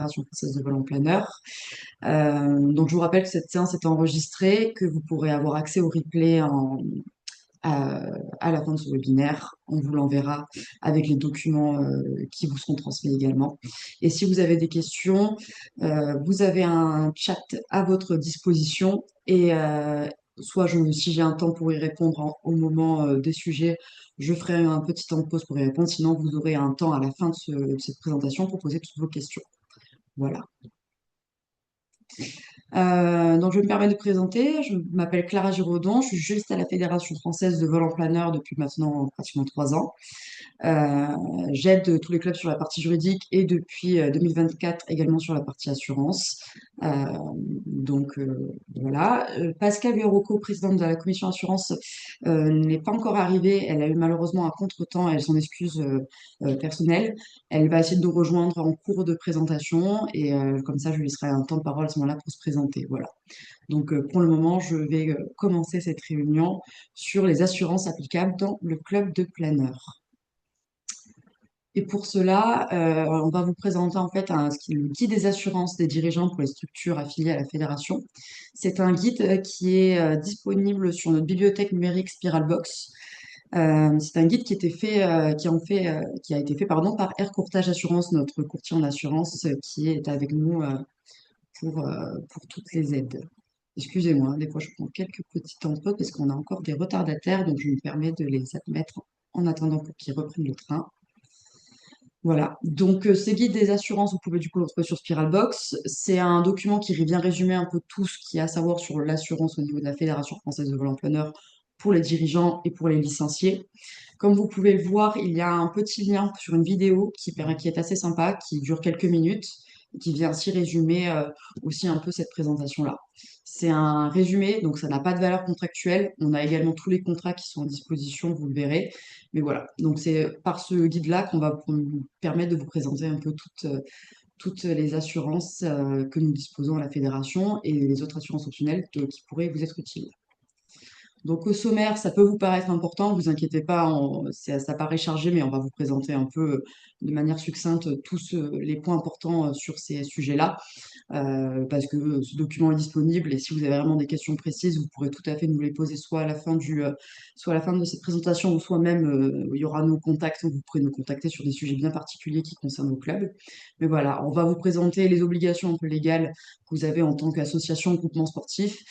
Fédération française de vol en planeur. Donc, je vous rappelle que cette séance est enregistrée, que vous pourrez avoir accès au replay à, à la fin de ce webinaire. On vous l'enverra avec les documents qui vous seront transmis également. Et si vous avez des questions, vous avez un chat à votre disposition et si j'ai un temps pour y répondre au moment des sujets, je ferai un petit temps de pause pour y répondre. Sinon, vous aurez un temps à la fin de cette présentation pour poser toutes vos questions. Voilà. Donc, je me permets de présenter. Je m'appelle Clara Giraudon. Je suis juriste à la Fédération française de vol en planeur depuis maintenant pratiquement 3 ans. Euh, J'aide tous les clubs sur la partie juridique et depuis 2024 également sur la partie assurance. Euh, voilà. Pascal Bureauco, présidente de la commission assurance, n'est pas encore arrivée. Elle a eu malheureusement un contretemps. Elle s'en excuse personnelle. Elle va essayer de nous rejoindre en cours de présentation et comme ça, je lui laisserai un temps de parole à ce moment-là pour se présenter. Voilà. Donc, pour le moment, je vais commencer cette réunion sur les assurances applicables dans le club de planeur. Et pour cela, on va vous présenter en fait le guide des assurances des dirigeants pour les structures affiliées à la fédération. C'est un guide qui est disponible sur notre bibliothèque numérique Spiralbox. C'est un guide qui a été fait par Air Courtage Assurance, notre courtier en assurance, qui est avec nous pour toutes les aides. Excusez-moi, des fois je prends quelques petits temps de pause parce qu'on a encore des retardataires, donc je me permets de les admettre en attendant pour qu'ils reprennent le train. Voilà, donc ces guides des assurances, vous pouvez du coup le retrouver sur Spiralbox. C'est un document qui vient résumer un peu tout ce qu'il y a à savoir sur l'assurance au niveau de la Fédération française de vol en planeur pour les dirigeants et pour les licenciés. Comme vous pouvez le voir, il y a un petit lien sur une vidéo qui est assez sympa, qui dure quelques minutes, et qui vient ainsi résumer aussi un peu cette présentation-là. C'est un résumé, donc ça n'a pas de valeur contractuelle. On a également tous les contrats qui sont à disposition, vous le verrez. Mais voilà, donc c'est par ce guide-là qu'on va vous permettre de vous présenter un peu toutes les assurances que nous disposons à la fédération et les autres assurances optionnelles qui pourraient vous être utiles. Donc au sommaire, ça peut vous paraître important, vous inquiétez pas, ça paraît chargé, mais on va vous présenter un peu de manière succincte tous les points importants sur ces sujets-là, parce que ce document est disponible et si vous avez vraiment des questions précises, vous pourrez tout à fait nous les poser soit à la fin de cette présentation, ou soit même il y aura nos contacts, vous pourrez nous contacter sur des sujets bien particuliers qui concernent nos clubs. Mais voilà, on va vous présenter les obligations un peu légales que vous avez en tant qu'association, groupement sportif,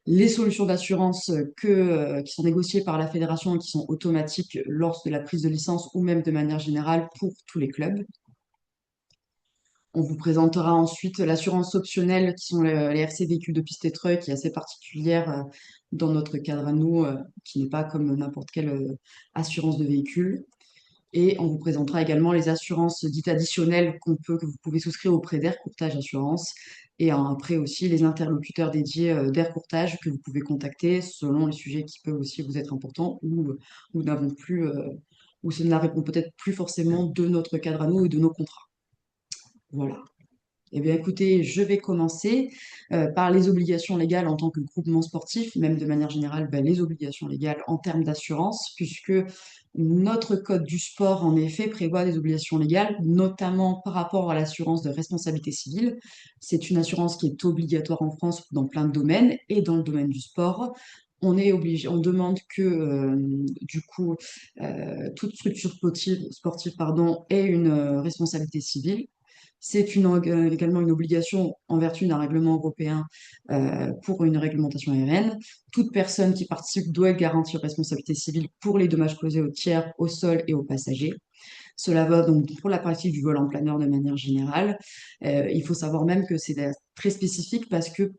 les solutions d'assurance qui sont négociées par la fédération et qui sont automatiques lors de la prise de licence ou même de manière générale pour tous les clubs. On vous présentera ensuite l'assurance optionnelle qui sont les RC véhicules de piste et treuil qui est assez particulière dans notre cadre à nous, qui n'est pas comme n'importe quelle assurance de véhicule. Et on vous présentera également les assurances dites additionnelles que vous pouvez souscrire auprès d'Air Courtage Assurance. Et après aussi les interlocuteurs dédiés d'Air Courtage que vous pouvez contacter selon les sujets qui peuvent aussi vous être importants ou n'avons plus, ou cela répond peut-être plus forcément de notre cadre à nous et de nos contrats. Voilà. Eh bien, écoutez, je vais commencer par les obligations légales en tant que groupement sportif, même de manière générale, les obligations légales en termes d'assurance, puisque notre code du sport, en effet, prévoit des obligations légales, notamment par rapport à l'assurance de responsabilité civile. C'est une assurance qui est obligatoire en France dans plein de domaines, et dans le domaine du sport. On demande que, du coup, toute structure sportive ait une responsabilité civile. Également une obligation en vertu d'un règlement européen pour une réglementation aérienne. Toute personne qui participe doit garantir responsabilité civile pour les dommages causés aux tiers, au sol et aux passagers. Cela va donc pour la pratique du vol en planeur de manière générale. Il faut savoir même que c'est très spécifique parce que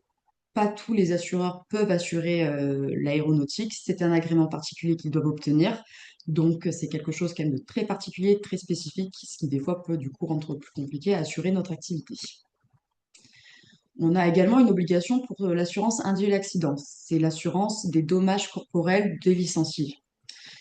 pas tous les assureurs peuvent assurer l'aéronautique. C'est un agrément particulier qu'ils doivent obtenir. Donc, c'est quelque chose quand même de très particulier, très spécifique, ce qui des fois peut du coup rendre plus compliqué à assurer notre activité. On a également une obligation pour l'assurance individuelle accident. C'est l'assurance des dommages corporels des licenciés.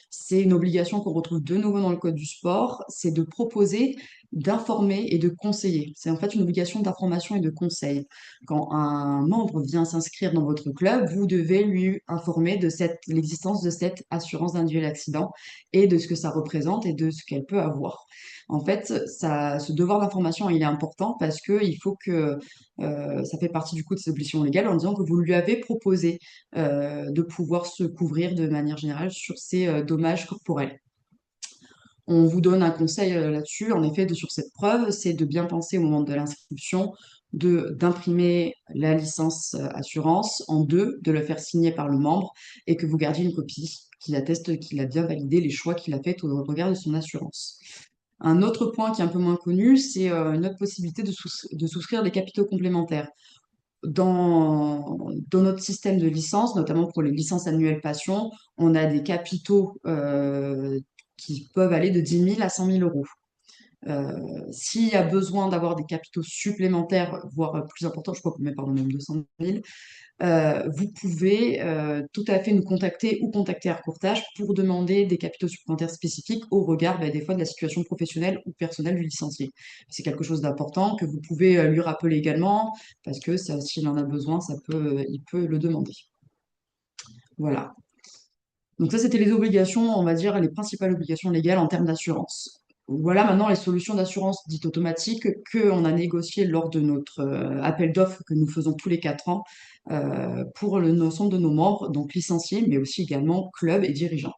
C'est une obligation qu'on retrouve de nouveau dans le code du sport, c'est de proposer d'informer et de conseiller. C'est en fait une obligation d'information et de conseil. Quand un membre vient s'inscrire dans votre club, vous devez lui informer de l'existence de cette assurance d'individuel accident et de ce que ça représente et de ce qu'elle peut avoir. En fait, ce devoir d'information, il est important parce que il faut que ça fait partie du coup de ses obligations légales en disant que vous lui avez proposé de pouvoir se couvrir de manière générale sur ces dommages corporels. On vous donne un conseil là-dessus, en effet, sur cette preuve, c'est de bien penser au moment de l'inscription d'imprimer la licence assurance en deux, de le faire signer par le membre et que vous gardiez une copie qui atteste qu'il a bien validé les choix qu'il a fait au regard de son assurance. Un autre point qui est un peu moins connu, c'est une autre possibilité de souscrire des capitaux complémentaires. Dans notre système de licence, notamment pour les licences annuelles passion, on a des capitaux qui peuvent aller de 10 000 à 100 000 euros. S'il y a besoin d'avoir des capitaux supplémentaires, voire plus importants, je crois que pardon, même 200 000, vous pouvez tout à fait nous contacter ou contacter Aircourtage pour demander des capitaux supplémentaires spécifiques au regard des fois de la situation professionnelle ou personnelle du licencié. C'est quelque chose d'important que vous pouvez lui rappeler également parce que s'il en a besoin, il peut le demander. Voilà. Donc ça, c'était les obligations, on va dire, les principales obligations légales en termes d'assurance. Voilà maintenant les solutions d'assurance dites automatiques qu'on a négociées lors de notre appel d'offres que nous faisons tous les 4 ans pour l'ensemble de nos membres, donc licenciés, mais aussi également clubs et dirigeants.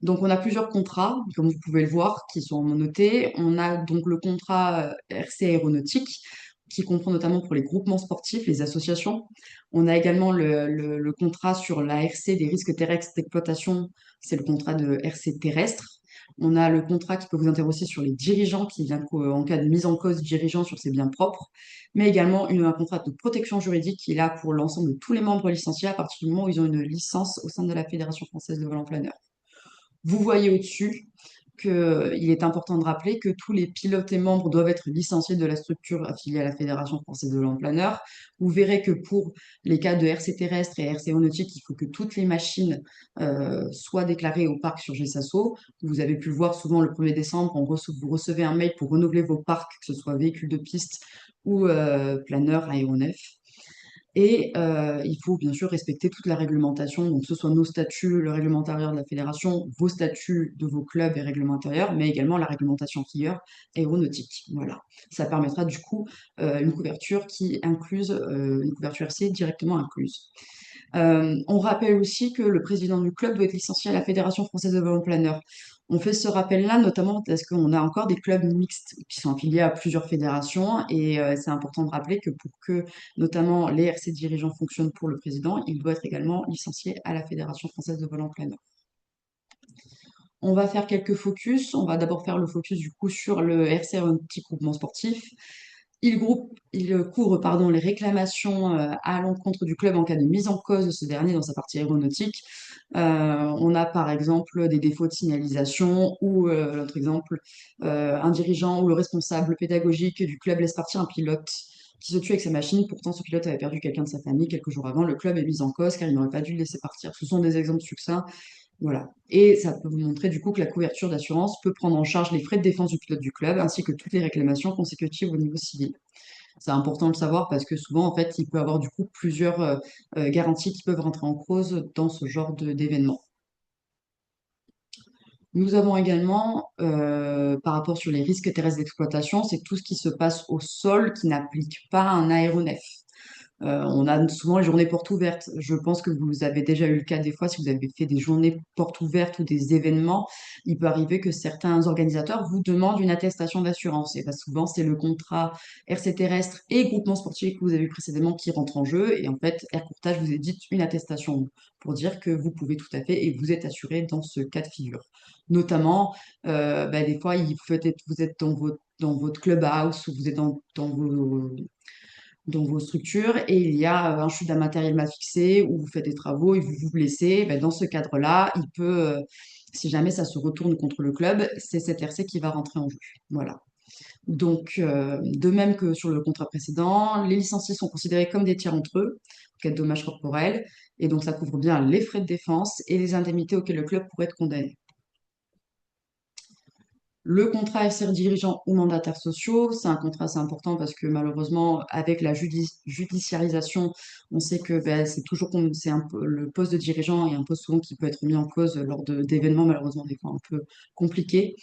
Donc on a plusieurs contrats, comme vous pouvez le voir, qui sont notés. On a donc le contrat RC aéronautique, qui comprend notamment pour les groupements sportifs, les associations. On a également le contrat sur la RC des risques terrestres d'exploitation, c'est le contrat de RC terrestre. On a le contrat qui peut vous intéresser sur les dirigeants, qui vient en cas de mise en cause du dirigeant sur ses biens propres, mais également un contrat de protection juridique qui est là pour l'ensemble de tous les membres licenciés à partir du moment où ils ont une licence au sein de la Fédération française de volant planeur. Vous voyez au-dessus qu'il est important de rappeler que tous les pilotes et membres doivent être licenciés de la structure affiliée à la Fédération française de volant-planeur. Vous verrez que pour les cas de RC terrestre et RC aéronautique, il faut que toutes les machines soient déclarées au parc sur GSASO. Vous avez pu le voir souvent le 1er décembre, vous recevez un mail pour renouveler vos parcs, que ce soit véhicules de piste ou planeurs aéronefs. Et il faut bien sûr respecter toute la réglementation, donc que ce soit nos statuts, le règlement intérieur de la fédération, vos statuts de vos clubs et règlements intérieurs, mais également la réglementation FIER aéronautique. Voilà. Ça permettra du coup une couverture une couverture RC directement incluse. On rappelle aussi que le président du club doit être licencié à la Fédération française de volant planeur. On fait ce rappel-là notamment parce qu'on a encore des clubs mixtes qui sont affiliés à plusieurs fédérations et c'est important de rappeler que pour que notamment les RC dirigeants fonctionnent pour le président, il doit être également licencié à la Fédération française de volant planeur. On va faire quelques focus. On va d'abord faire le focus du coup sur le RC, un petit groupement sportif. Il couvre les réclamations à l'encontre du club en cas de mise en cause de ce dernier dans sa partie aéronautique. On a par exemple des défauts de signalisation ou, autre exemple, un dirigeant ou le responsable pédagogique du club laisse partir un pilote qui se tue avec sa machine. Pourtant, ce pilote avait perdu quelqu'un de sa famille quelques jours avant. Le club est mis en cause car il n'aurait pas dû le laisser partir. Ce sont des exemples succincts. Voilà. Et ça peut vous montrer du coup que la couverture d'assurance peut prendre en charge les frais de défense du pilote du club ainsi que toutes les réclamations consécutives au niveau civil. C'est important de le savoir parce que souvent, en fait, il peut y avoir du coup plusieurs garanties qui peuvent rentrer en cause dans ce genre d'événement. Nous avons également, par rapport sur les risques terrestres d'exploitation, c'est tout ce qui se passe au sol qui n'applique pas un aéronef. On a souvent les journées portes ouvertes. Je pense que vous avez déjà eu le cas des fois, si vous avez fait des journées portes ouvertes ou des événements, il peut arriver que certains organisateurs vous demandent une attestation d'assurance. Et bien souvent, c'est le contrat RC terrestre et groupement sportif que vous avez vu précédemment qui rentre en jeu. Et en fait, Air Courtage vous édite une attestation pour dire que vous pouvez tout à fait et vous êtes assuré dans ce cas de figure. Notamment, des fois, vous êtes dans votre clubhouse ou vous êtes dans vos structures et il y a un chute d'un matériel mal fixé ou vous faites des travaux et vous vous blessez, dans ce cadre-là, si jamais ça se retourne contre le club, c'est cette RC qui va rentrer en jeu. Voilà. Donc, de même que sur le contrat précédent, les licenciés sont considérés comme des tiers entre eux, en cas de dommages corporels, et donc ça couvre bien les frais de défense et les indemnités auxquelles le club pourrait être condamné. Le contrat SR dirigeant ou mandataires sociaux, c'est un contrat assez important parce que malheureusement, avec la judiciarisation, on sait que ben, c'est toujours c'est le poste de dirigeant est un poste souvent qui peut être mis en cause lors d'événements malheureusement des fois un peu compliqués.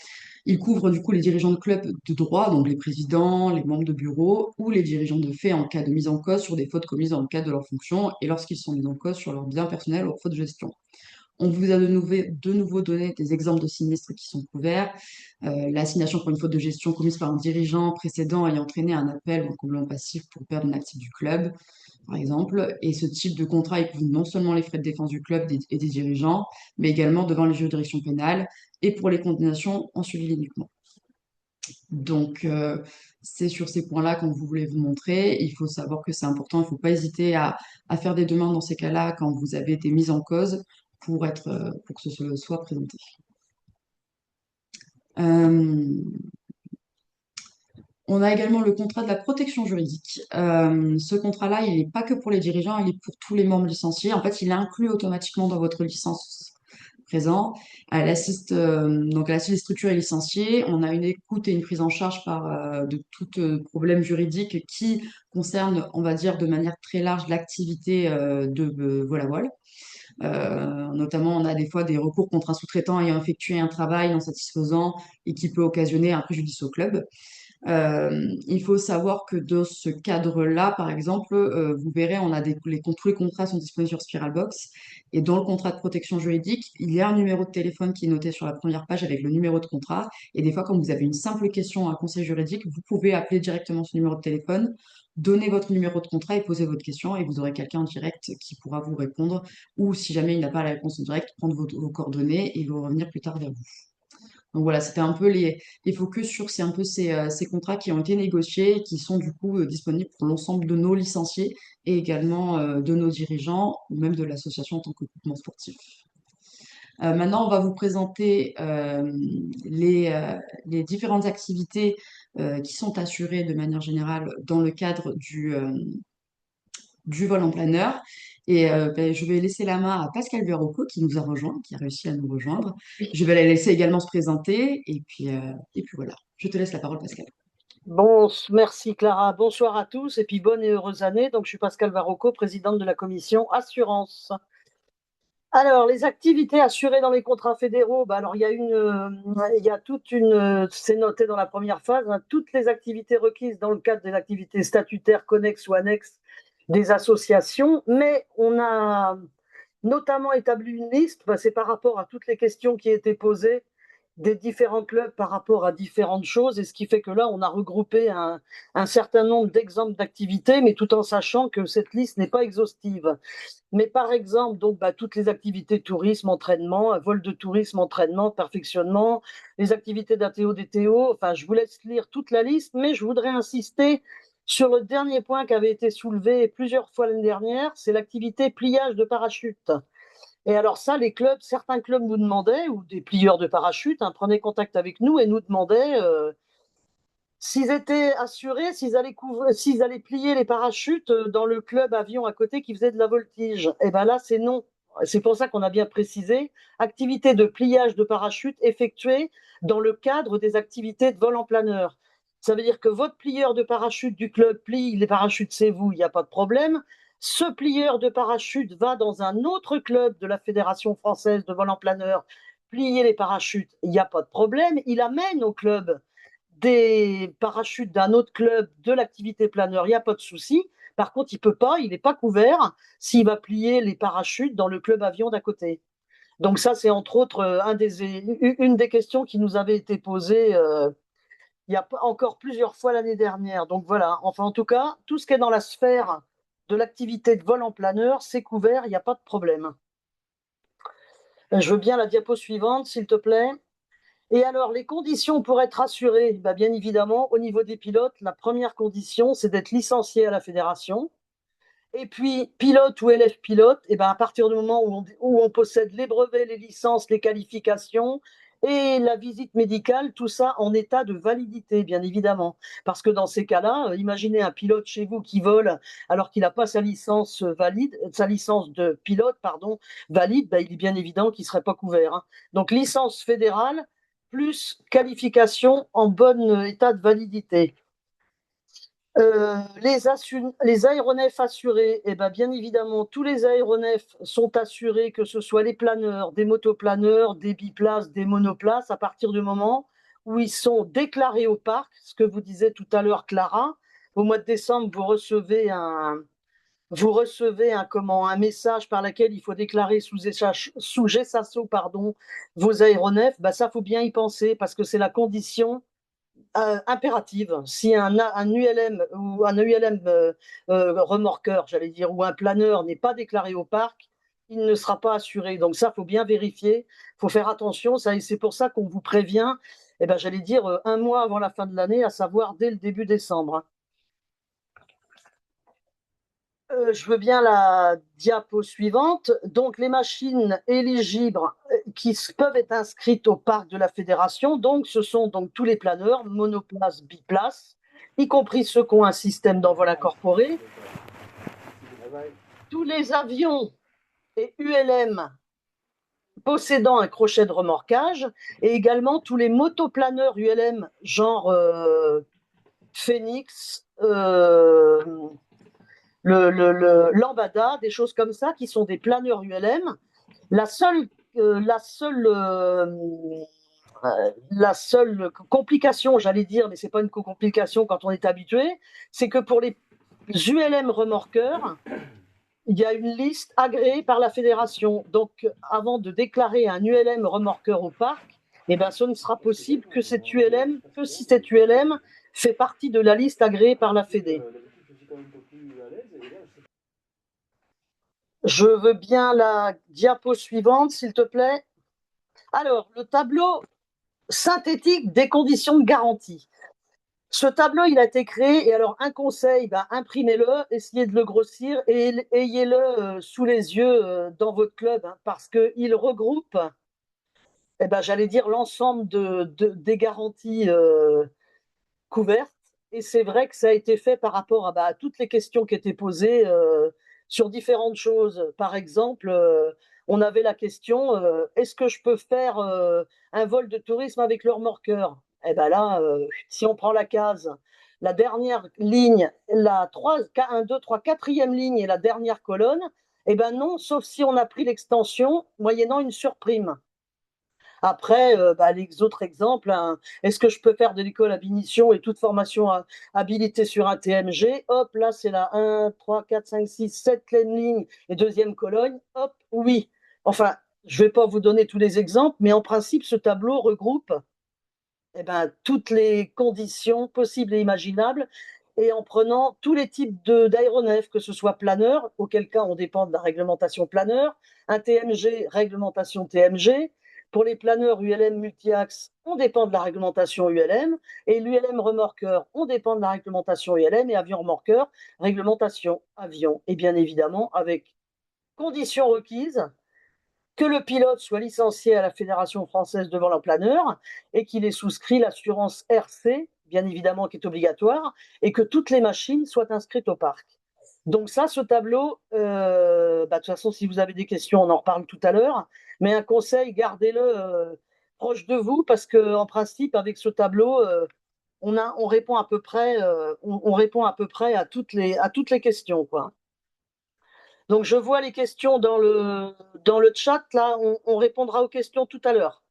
Il couvre du coup les dirigeants de clubs de droit, donc les présidents, les membres de bureau, ou les dirigeants de fait en cas de mise en cause sur des fautes commises dans le cadre de leur fonction et lorsqu'ils sont mis en cause sur leurs biens personnels ou fautes de gestion. On vous a de nouveau donné des exemples de sinistres qui sont couverts. L'assignation pour une faute de gestion commise par un dirigeant précédent ayant entraîné un appel ou un complément passif pour perdre un actif du club, par exemple. Et ce type de contrat, il couvre non seulement les frais de défense du club et des dirigeants, mais également devant les juridictions pénales et pour les condamnations en suivi uniquement. Donc, c'est sur ces points-là qu'on voulait vous montrer. Il faut savoir que c'est important. Il ne faut pas hésiter à faire des demandes dans ces cas-là quand vous avez été mis en cause pour que ce soit présenté. Euh, on a également le contrat de la protection juridique. Ce contrat-là, il n'est pas que pour les dirigeants, il est pour tous les membres licenciés. En fait, il est inclus automatiquement dans votre licence présent. Donc, elle assiste les structures et licenciés. On a une écoute et une prise en charge de tout problème juridique qui concerne, on va dire, de manière très large l'activité de vol à voile. Notamment, on a des fois des recours contre un sous-traitant ayant effectué un travail non satisfaisant et qui peut occasionner un préjudice au club. Il faut savoir que dans ce cadre-là, par exemple, vous verrez, tous les contrats sont disponibles sur Spiralbox. Et dans le contrat de protection juridique, il y a un numéro de téléphone qui est noté sur la première page avec le numéro de contrat. Et des fois, quand vous avez une simple question à un conseil juridique, vous pouvez appeler directement ce numéro de téléphone, donner votre numéro de contrat et poser votre question. Et vous aurez quelqu'un en direct qui pourra vous répondre. Ou si jamais il n'a pas la réponse en direct, prendre vos coordonnées et il va revenir plus tard vers vous. Donc voilà, c'était un peu les focus sur ces contrats qui ont été négociés et qui sont du coup disponibles pour l'ensemble de nos licenciés et également de nos dirigeants ou même de l'association en tant que groupement sportif. Maintenant, on va vous présenter les différentes activités qui sont assurées de manière générale dans le cadre du vol en planeur. Et ben, je vais laisser la main à Pascal Verrocco qui nous a rejoint, qui a réussi à nous rejoindre. Je vais la laisser également se présenter et puis voilà. Je te laisse la parole, Pascal. Bon, merci Clara. Bonsoir à tous et puis bonne et heureuse année. Donc, je suis Pascal Varocco, présidente de la commission assurance. Alors, les activités assurées dans les contrats fédéraux, bah alors il y a toute une, c'est noté dans la première phase, hein, toutes les activités requises dans le cadre des activités statutaires connexes ou annexes des associations, mais on a notamment établi une liste, bah, c'est par rapport à toutes les questions qui étaient posées des différents clubs par rapport à différentes choses, et ce qui fait que là, on a regroupé un certain nombre d'exemples d'activités, mais tout en sachant que cette liste n'est pas exhaustive. Mais par exemple, donc, bah, toutes les activités tourisme, entraînement, vol de tourisme, entraînement, perfectionnement, les activités d'ATO, DTO, enfin, je vous laisse lire toute la liste, mais je voudrais insister sur le dernier point qui avait été soulevé plusieurs fois l'année dernière, c'est l'activité pliage de parachute. Et alors ça, certains clubs nous demandaient, ou des plieurs de parachute, hein, prenaient contact avec nous et nous demandaient s'ils étaient assurés, s'ils allaient plier les parachutes dans le club avion à côté qui faisait de la voltige. Et bien là, c'est non. C'est pour ça qu'on a bien précisé, activité de pliage de parachute effectuée dans le cadre des activités de vol en planeur. Ça veut dire que votre plieur de parachute du club plie les parachutes, c'est vous, il n'y a pas de problème. Ce plieur de parachute va dans un autre club de la Fédération française de vol en planeur plier les parachutes, il n'y a pas de problème. Il amène au club des parachutes d'un autre club de l'activité planeur, il n'y a pas de souci. Par contre, il n'est pas couvert s'il va plier les parachutes dans le club avion d'à côté. Donc ça, c'est entre autres une des questions qui nous avait été posée il y a encore plusieurs fois l'année dernière. Donc voilà, enfin en tout cas, tout ce qui est dans la sphère de l'activité de vol en planeur, c'est couvert, il n'y a pas de problème. Je veux bien la diapo suivante, s'il te plaît. Et alors, les conditions pour être assuré, bah, bien évidemment, au niveau des pilotes, la première condition, c'est d'être licencié à la fédération. Et puis, pilote ou élève pilote, et ben, à partir du moment où on possède les brevets, les licences, les qualifications et la visite médicale, tout ça en état de validité, bien évidemment. Parce que dans ces cas-là, imaginez un pilote chez vous qui vole alors qu'il n'a pas sa licence valide, sa licence de pilote, pardon, valide, ben, il est bien évident qu'il ne serait pas couvert, hein. Donc, licence fédérale plus qualification en bon état de validité. Les aéronefs assurés, eh ben, bien évidemment, tous les aéronefs sont assurés, que ce soit les planeurs, des motoplaneurs, des biplaces, des monoplaces, à partir du moment où ils sont déclarés au parc, ce que vous disiez tout à l'heure, Clara. Au mois de décembre, un message par lequel il faut déclarer sous GSASO, pardon, vos aéronefs. Ben, ça, faut bien y penser parce que c'est la condition impérative. Si un ULM ou un ULM remorqueur, j'allais dire, ou un planeur n'est pas déclaré au parc, il ne sera pas assuré. Donc ça, faut bien vérifier, faut faire attention. Ça, et c'est pour ça qu'on vous prévient, j'allais dire un mois avant la fin de l'année, à savoir dès le début décembre. Je veux bien la diapo suivante. Donc, les machines éligibles qui peuvent être inscrites au parc de la fédération, donc, ce sont donc tous les planeurs, monoplace, biplace, y compris ceux qui ont un système d'envol incorporé, tous les avions et ULM possédant un crochet de remorquage, et également tous les motoplaneurs ULM, genre Phoenix, Lambada, des choses comme ça, qui sont des planeurs ULM. La seule complication, j'allais dire, mais c'est pas une complication quand on est habitué, c'est que pour les ULM remorqueurs, il y a une liste agréée par la fédération. Donc, avant de déclarer un ULM remorqueur au parc, ce ne sera possible que si cet ULM fait partie de la liste agréée par la Fédé. Je veux bien la diapo suivante, s'il te plaît. Alors, le tableau synthétique des conditions de garantie. Ce tableau, il a été créé, et alors un conseil, imprimez-le, essayez de le grossir et ayez-le sous les yeux dans votre club, parce qu'il regroupe, j'allais dire, l'ensemble des garanties couvertes. Et c'est vrai que ça a été fait par rapport à toutes les questions qui étaient posées sur différentes choses. Par exemple, on avait la question, est-ce que je peux faire un vol de tourisme avec le remorqueur? Là, si on prend la case, la dernière ligne, la 3, 1, 2, 3, quatrième ligne et la dernière colonne, non, sauf si on a pris l'extension moyennant une surprime. Après, les autres exemples, est-ce que je peux faire de l'école à Binition et toute formation habilitée sur un TMG? Hop, là, c'est la 1, 3, 4, 5, 6, 7 ligne et deuxième colonne. Hop, oui. Enfin, je ne vais pas vous donner tous les exemples, mais en principe, ce tableau regroupe toutes les conditions possibles et imaginables et en prenant tous les types d'aéronefs, que ce soit planeur, auquel cas on dépend de la réglementation planeur, un TMG, réglementation TMG. Pour les planeurs ULM multi-axe, on dépend de la réglementation ULM, et l'ULM remorqueur, on dépend de la réglementation ULM, et avion remorqueur, réglementation avion. Et bien évidemment, avec conditions requises, que le pilote soit licencié à la Fédération française de vol en planeur et qu'il ait souscrit l'assurance RC, bien évidemment, qui est obligatoire, et que toutes les machines soient inscrites au parc. Donc ça, ce tableau, de toute façon, si vous avez des questions, on en reparle tout à l'heure, mais un conseil, gardez-le proche de vous, parce qu'en principe, avec ce tableau, on répond à peu près, à toutes les questions, quoi. Donc, je vois les questions dans le chat, là, on répondra aux questions tout à l'heure.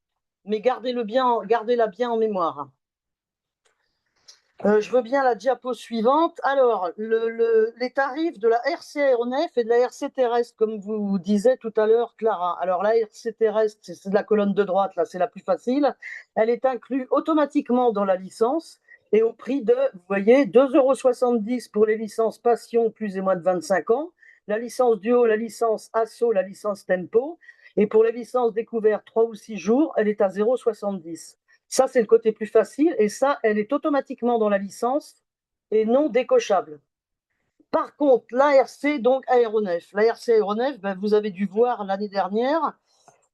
Mais gardez-la bien en mémoire. Je veux bien la diapo suivante. Alors, les tarifs de la RC aéronef et de la RC terrestre, comme vous disiez tout à l'heure, Clara. Alors, la RC terrestre, c'est de la colonne de droite, là, c'est la plus facile. Elle est inclue automatiquement dans la licence et au prix de, vous voyez, 2,70 € pour les licences Passion plus et moins de 25 ans, la licence Duo, la licence Asso, la licence Tempo. Et pour les licences découvertes 3 ou 6 jours, elle est à 0,70 €. Ça, c'est le côté plus facile, et ça, elle est automatiquement dans la licence et non décochable. Par contre, l'ARC, donc aéronef. L'ARC aéronef, vous avez dû voir l'année dernière,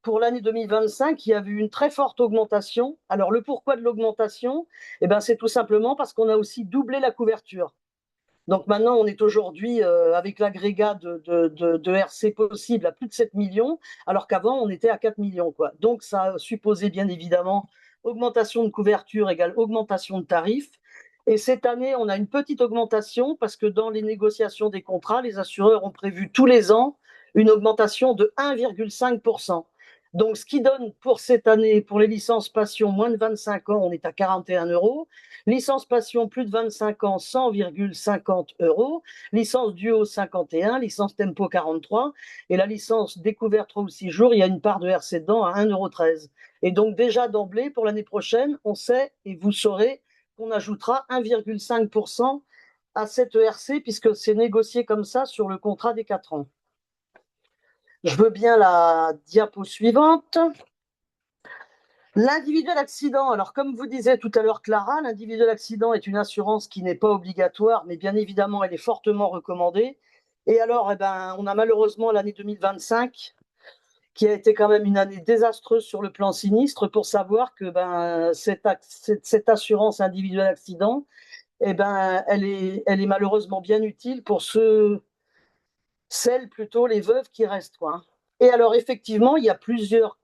pour l'année 2025, il y a eu une très forte augmentation. Alors, le pourquoi de l'augmentation, c'est tout simplement parce qu'on a aussi doublé la couverture. Donc maintenant, on est aujourd'hui avec l'agrégat de RC possible à plus de 7 millions, alors qu'avant, on était à 4 millions, quoi. Donc ça supposait bien évidemment augmentation de couverture égale augmentation de tarifs. Et cette année, on a une petite augmentation parce que dans les négociations des contrats, les assureurs ont prévu tous les ans une augmentation de 1,5%. Donc, ce qui donne pour cette année, pour les licences passion moins de 25 ans, on est à 41 euros. Licence passion plus de 25 ans, 100,50 euros. Licence duo 51, licence tempo 43. Et la licence découverte 3 ou 6 jours, il y a une part de RC dedans à 1,13 €. Et donc déjà d'emblée, pour l'année prochaine, on sait et vous saurez qu'on ajoutera 1,5% à cette ERC puisque c'est négocié comme ça sur le contrat des 4 ans. Je veux bien la diapo suivante. L'individuel accident. Alors, comme vous disait tout à l'heure Clara, l'individuel accident est une assurance qui n'est pas obligatoire, mais bien évidemment, elle est fortement recommandée. Et alors, on a malheureusement l'année 2025 qui a été quand même une année désastreuse sur le plan sinistre pour savoir que cette assurance individuelle accident, elle est malheureusement bien utile pour celles plutôt, les veuves qui restent, quoi. Et alors, effectivement, il y a plusieurs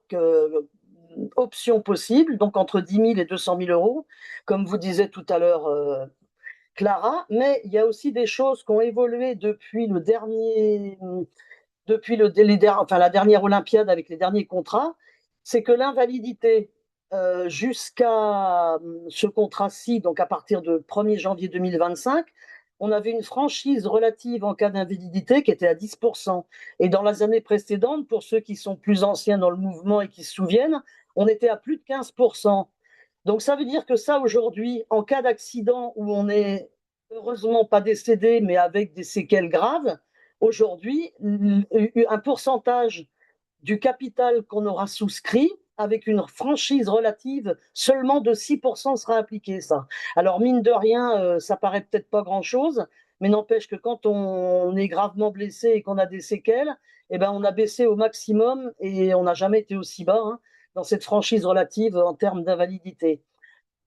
options possibles, donc entre 10 000 et 200 000 euros, comme vous disait tout à l'heure Clara, mais il y a aussi des choses qui ont évolué depuis le dernier, la dernière Olympiade avec les derniers contrats, c'est que l'invalidité jusqu'à ce contrat-ci, donc à partir de 1er janvier 2025, on avait une franchise relative en cas d'invalidité qui était à 10%. Et dans les années précédentes, pour ceux qui sont plus anciens dans le mouvement et qui se souviennent, on était à plus de 15%. Donc ça veut dire que ça, aujourd'hui, en cas d'accident où on est heureusement pas décédé, mais avec des séquelles graves, aujourd'hui, un pourcentage du capital qu'on aura souscrit avec une franchise relative, seulement de 6% sera appliqué, ça. Alors, mine de rien, ça paraît peut-être pas grand-chose, mais n'empêche que quand on est gravement blessé et qu'on a des séquelles, on a baissé au maximum et on n'a jamais été aussi bas, hein, dans cette franchise relative en termes d'invalidité.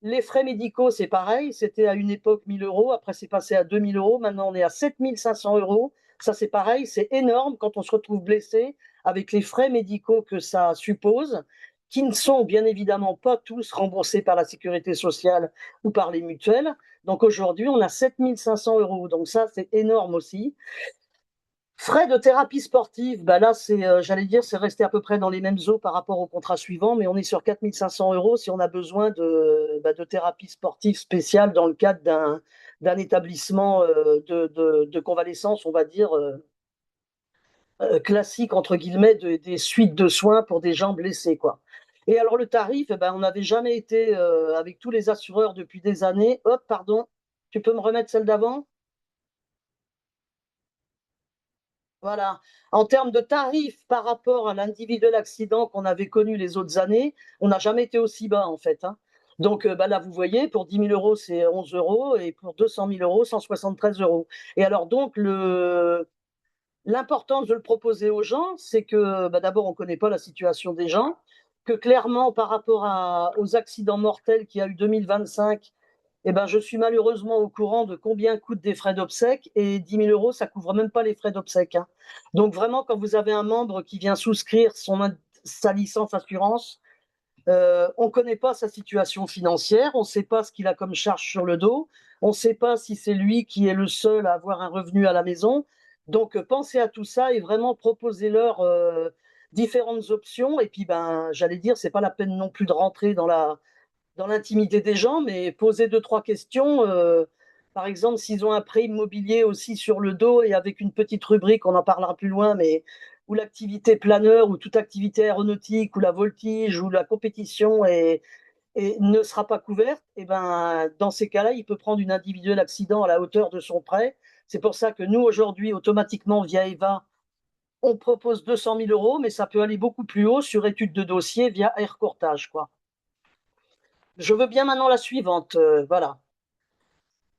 Les frais médicaux, c'est pareil. C'était à une époque 1 000 euros. Après, c'est passé à 2 000 euros. Maintenant, on est à 7 500 euros. Ça, c'est pareil. C'est énorme quand on se retrouve blessé avec les frais médicaux que ça suppose, qui ne sont bien évidemment pas tous remboursés par la sécurité sociale ou par les mutuelles. Donc aujourd'hui, on a 7 500 euros. Donc ça, c'est énorme aussi. Frais de thérapie sportive, là, j'allais dire, c'est resté à peu près dans les mêmes eaux par rapport au contrat suivant, mais on est sur 4 500 euros si on a besoin de thérapie sportive spéciale dans le cadre d'un établissement de convalescence, on va dire, classique, entre guillemets, des suites de soins pour des gens blessés, quoi. Et alors, le tarif, on n'avait jamais été, avec tous les assureurs depuis des années. Hop, pardon, tu peux me remettre celle d'avant? Voilà. En termes de tarifs par rapport à l'individuel accident qu'on avait connu les autres années, on n'a jamais été aussi bas, en fait, hein. Donc là, vous voyez, pour 10 000 euros, c'est 11 euros et pour 200 000 euros, 173 euros. Et alors, donc, l'importance de le proposer aux gens, c'est que d'abord, on ne connaît pas la situation des gens, que clairement, par rapport aux accidents mortels qu'il y a eu 2025, je suis malheureusement au courant de combien coûtent des frais d'obsèques et 10 000 euros, ça couvre même pas les frais d'obsèques, hein. Donc vraiment, quand vous avez un membre qui vient souscrire sa licence assurance, on ne connaît pas sa situation financière, on ne sait pas ce qu'il a comme charge sur le dos, on ne sait pas si c'est lui qui est le seul à avoir un revenu à la maison. Donc pensez à tout ça et vraiment proposez-leur différentes options. Et puis j'allais dire, c'est pas la peine non plus de rentrer dans l'intimité des gens, mais poser deux, trois questions. Par exemple, s'ils ont un prêt immobilier aussi sur le dos et avec une petite rubrique, on en parlera plus loin, mais où l'activité planeur ou toute activité aéronautique ou la voltige ou la compétition ne sera pas couverte, dans ces cas-là, il peut prendre une individuelle accident à la hauteur de son prêt. C'est pour ça que nous, aujourd'hui, automatiquement, via EVA, on propose 200 000 euros, mais ça peut aller beaucoup plus haut sur étude de dossier via air courtage, quoi. Je veux bien maintenant la suivante. Voilà.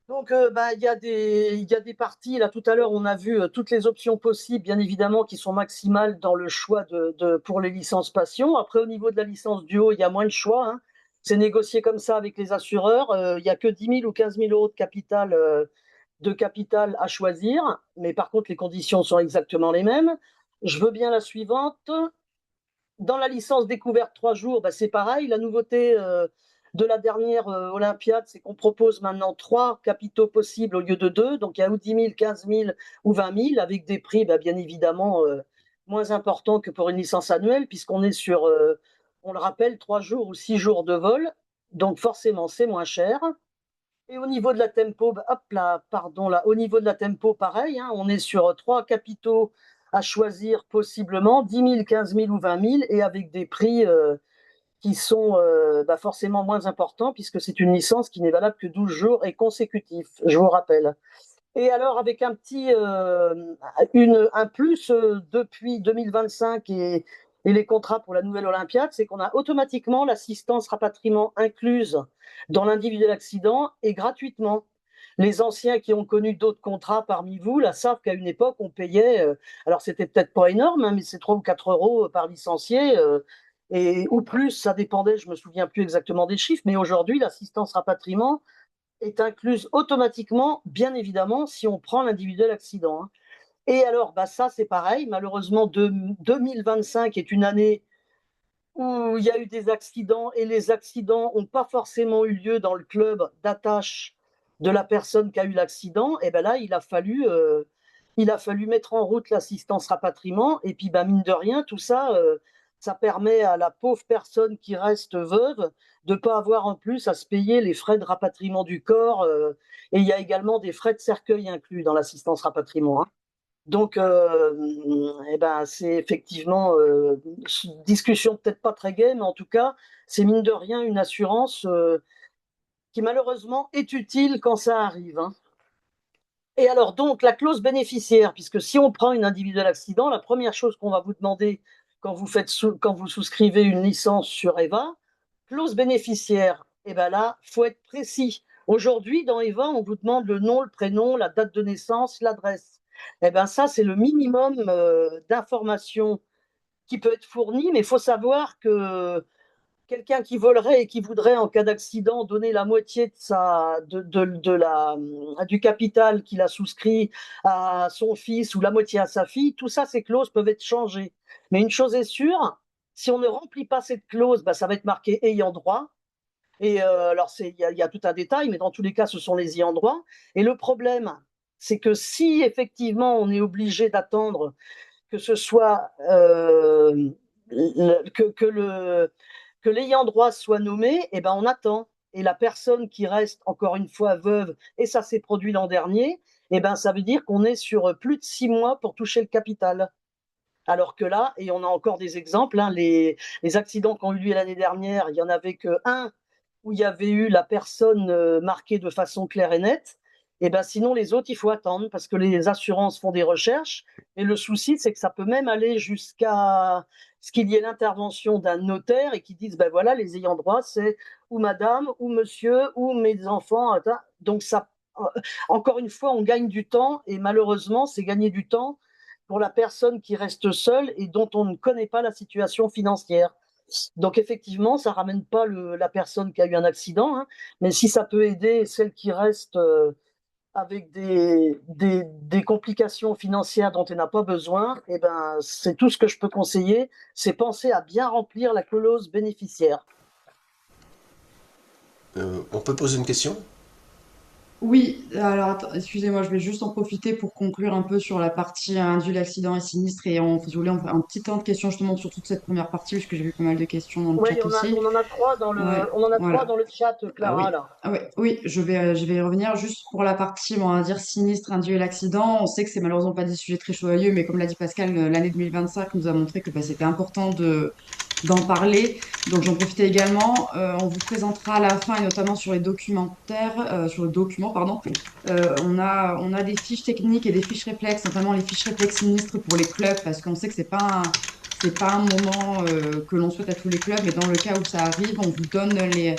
Donc, il y a des parties. Là, tout à l'heure, on a vu toutes les options possibles, bien évidemment, qui sont maximales dans le choix pour les licences passion. Après, au niveau de la licence duo, il y a moins de choix, hein. C'est négocié comme ça avec les assureurs. Il n'y a que 10 000 ou 15 000 euros de capital à choisir. Mais par contre, les conditions sont exactement les mêmes. Je veux bien la suivante. Dans la licence découverte 3 jours, c'est pareil. La nouveauté de la dernière Olympiade, c'est qu'on propose maintenant 3 capitaux possibles au lieu de 2. Donc il y a ou 10 000, 15 000 ou 20 000, avec des prix bien évidemment moins importants que pour une licence annuelle, puisqu'on est sur, on le rappelle, 3 jours ou 6 jours de vol. Donc forcément, c'est moins cher. Et au niveau de la tempo, hop là, pardon, là, au niveau de la tempo, pareil, hein, on est sur 3 capitaux à choisir possiblement, 10 000, 15 000 ou 20 000, et avec des prix qui sont forcément moins importants, puisque c'est une licence qui n'est valable que 12 jours et consécutifs, je vous rappelle. Et alors, avec un plus depuis 2025 et les contrats pour la nouvelle Olympiade, c'est qu'on a automatiquement l'assistance rapatriement incluse dans l'individuel accident et gratuitement. Les anciens qui ont connu d'autres contrats parmi vous là, savent qu'à une époque, on payait, alors c'était peut-être pas énorme, hein, mais c'est 3 ou 4 euros par licencié, ou plus, ça dépendait, je me souviens plus exactement des chiffres, mais aujourd'hui, l'assistance rapatriement est incluse automatiquement, bien évidemment, si on prend l'individuel accident, hein. Et alors, ça, c'est pareil. Malheureusement, 2025 est une année où il y a eu des accidents et les accidents n'ont pas forcément eu lieu dans le club d'attache de la personne qui a eu l'accident. Et bien là, il a fallu mettre en route l'assistance rapatriement. Et puis, mine de rien, tout ça, ça permet à la pauvre personne qui reste veuve de ne pas avoir en plus à se payer les frais de rapatriement du corps. Et il y a également des frais de cercueil inclus dans l'assistance rapatriement, hein. Donc, c'est effectivement une discussion peut-être pas très gaie, mais en tout cas, c'est mine de rien une assurance qui malheureusement est utile quand ça arrive, hein. Et alors donc, la clause bénéficiaire, puisque si on prend une individuelle accident, la première chose qu'on va vous demander quand vous souscrivez une licence sur EVA, clause bénéficiaire, et bien là, faut être précis. Aujourd'hui, dans EVA, on vous demande le nom, le prénom, la date de naissance, l'adresse. Et bien ça, c'est le minimum d'informations qui peut être fourni, mais il faut savoir que quelqu'un qui volerait et qui voudrait, en cas d'accident, donner la moitié du capital qu'il a souscrit à son fils ou la moitié à sa fille, tout ça, ces clauses peuvent être changées. Mais une chose est sûre, si on ne remplit pas cette clause, ça va être marqué ayant droit. Et alors, il y a tout un détail, mais dans tous les cas, ce sont les ayants droit. Et le problème, c'est que si effectivement on est obligé d'attendre que ce soit que l'ayant droit soit nommé, on attend. Et la personne qui reste encore une fois veuve, et ça s'est produit l'an dernier, ça veut dire qu'on est sur plus de 6 mois pour toucher le capital. Alors que là, et on a encore des exemples, hein, les accidents qui ont eu lieu l'année dernière, il n'y en avait qu'un où il y avait eu la personne marquée de façon claire et nette. Sinon, les autres, il faut attendre parce que les assurances font des recherches. Et le souci, c'est que ça peut même aller jusqu'à ce qu'il y ait l'intervention d'un notaire et qui dise, voilà, les ayants droit, c'est ou madame, ou monsieur, ou mes enfants. Donc, ça, encore une fois, on gagne du temps et malheureusement, c'est gagner du temps pour la personne qui reste seule et dont on ne connaît pas la situation financière. Donc effectivement, ça ramène pas la personne qui a eu un accident, hein, mais si ça peut aider celle qui reste avec des complications financières dont elle n'a pas besoin, c'est tout ce que je peux conseiller, c'est penser à bien remplir la clause bénéficiaire. On peut poser une question? Oui, alors excusez-moi, je vais juste en profiter pour conclure un peu sur la partie induit, accident et sinistre. Et si vous voulez, on fait un petit temps de questions justement sur toute cette première partie, puisque j'ai vu pas mal de questions dans le Oui, chat aussi. on en a trois Ouais, on en a trois voilà. dans le chat, Ah Clara, oui, là. ah ouais, oui, je vais y revenir juste pour la partie, on va dire, sinistre, induit et l'accident. On sait que c'est malheureusement pas des sujets très joyeux, mais comme l'a dit Pascal, l'année 2025 nous a montré que c'était important d'en parler. Donc j'en profitais également. On vous présentera à la fin, et notamment sur les documentaires, sur le document, pardon. On a des fiches techniques et des fiches réflexes, notamment les fiches réflexes sinistres pour les clubs, parce qu'on sait que c'est pas un moment que l'on souhaite à tous les clubs, mais dans le cas où ça arrive, on vous donne les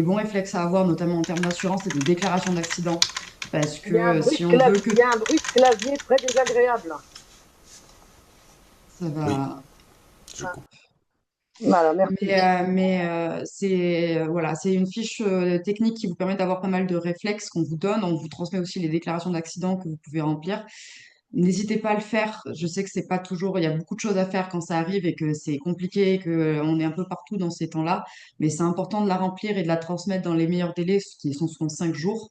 bons réflexes à avoir, notamment en termes d'assurance et de déclaration d'accident. Parce que si on veut que Il y a un bruit de clavier très désagréable. ça Oui, va. je coupe. Voilà, merci. Mais voilà, c'est une fiche technique qui vous permet d'avoir pas mal de réflexes qu'on vous donne. On vous transmet aussi les déclarations d'accident que vous pouvez remplir. n'hésitez pas à le faire. Je sais que c'est pas toujours, il y a beaucoup de choses à faire quand ça arrive et que c'est compliqué, que on est un peu partout dans ces temps-là, mais c'est important de la remplir et de la transmettre dans les meilleurs délais, ce qui sont souvent 5 jours,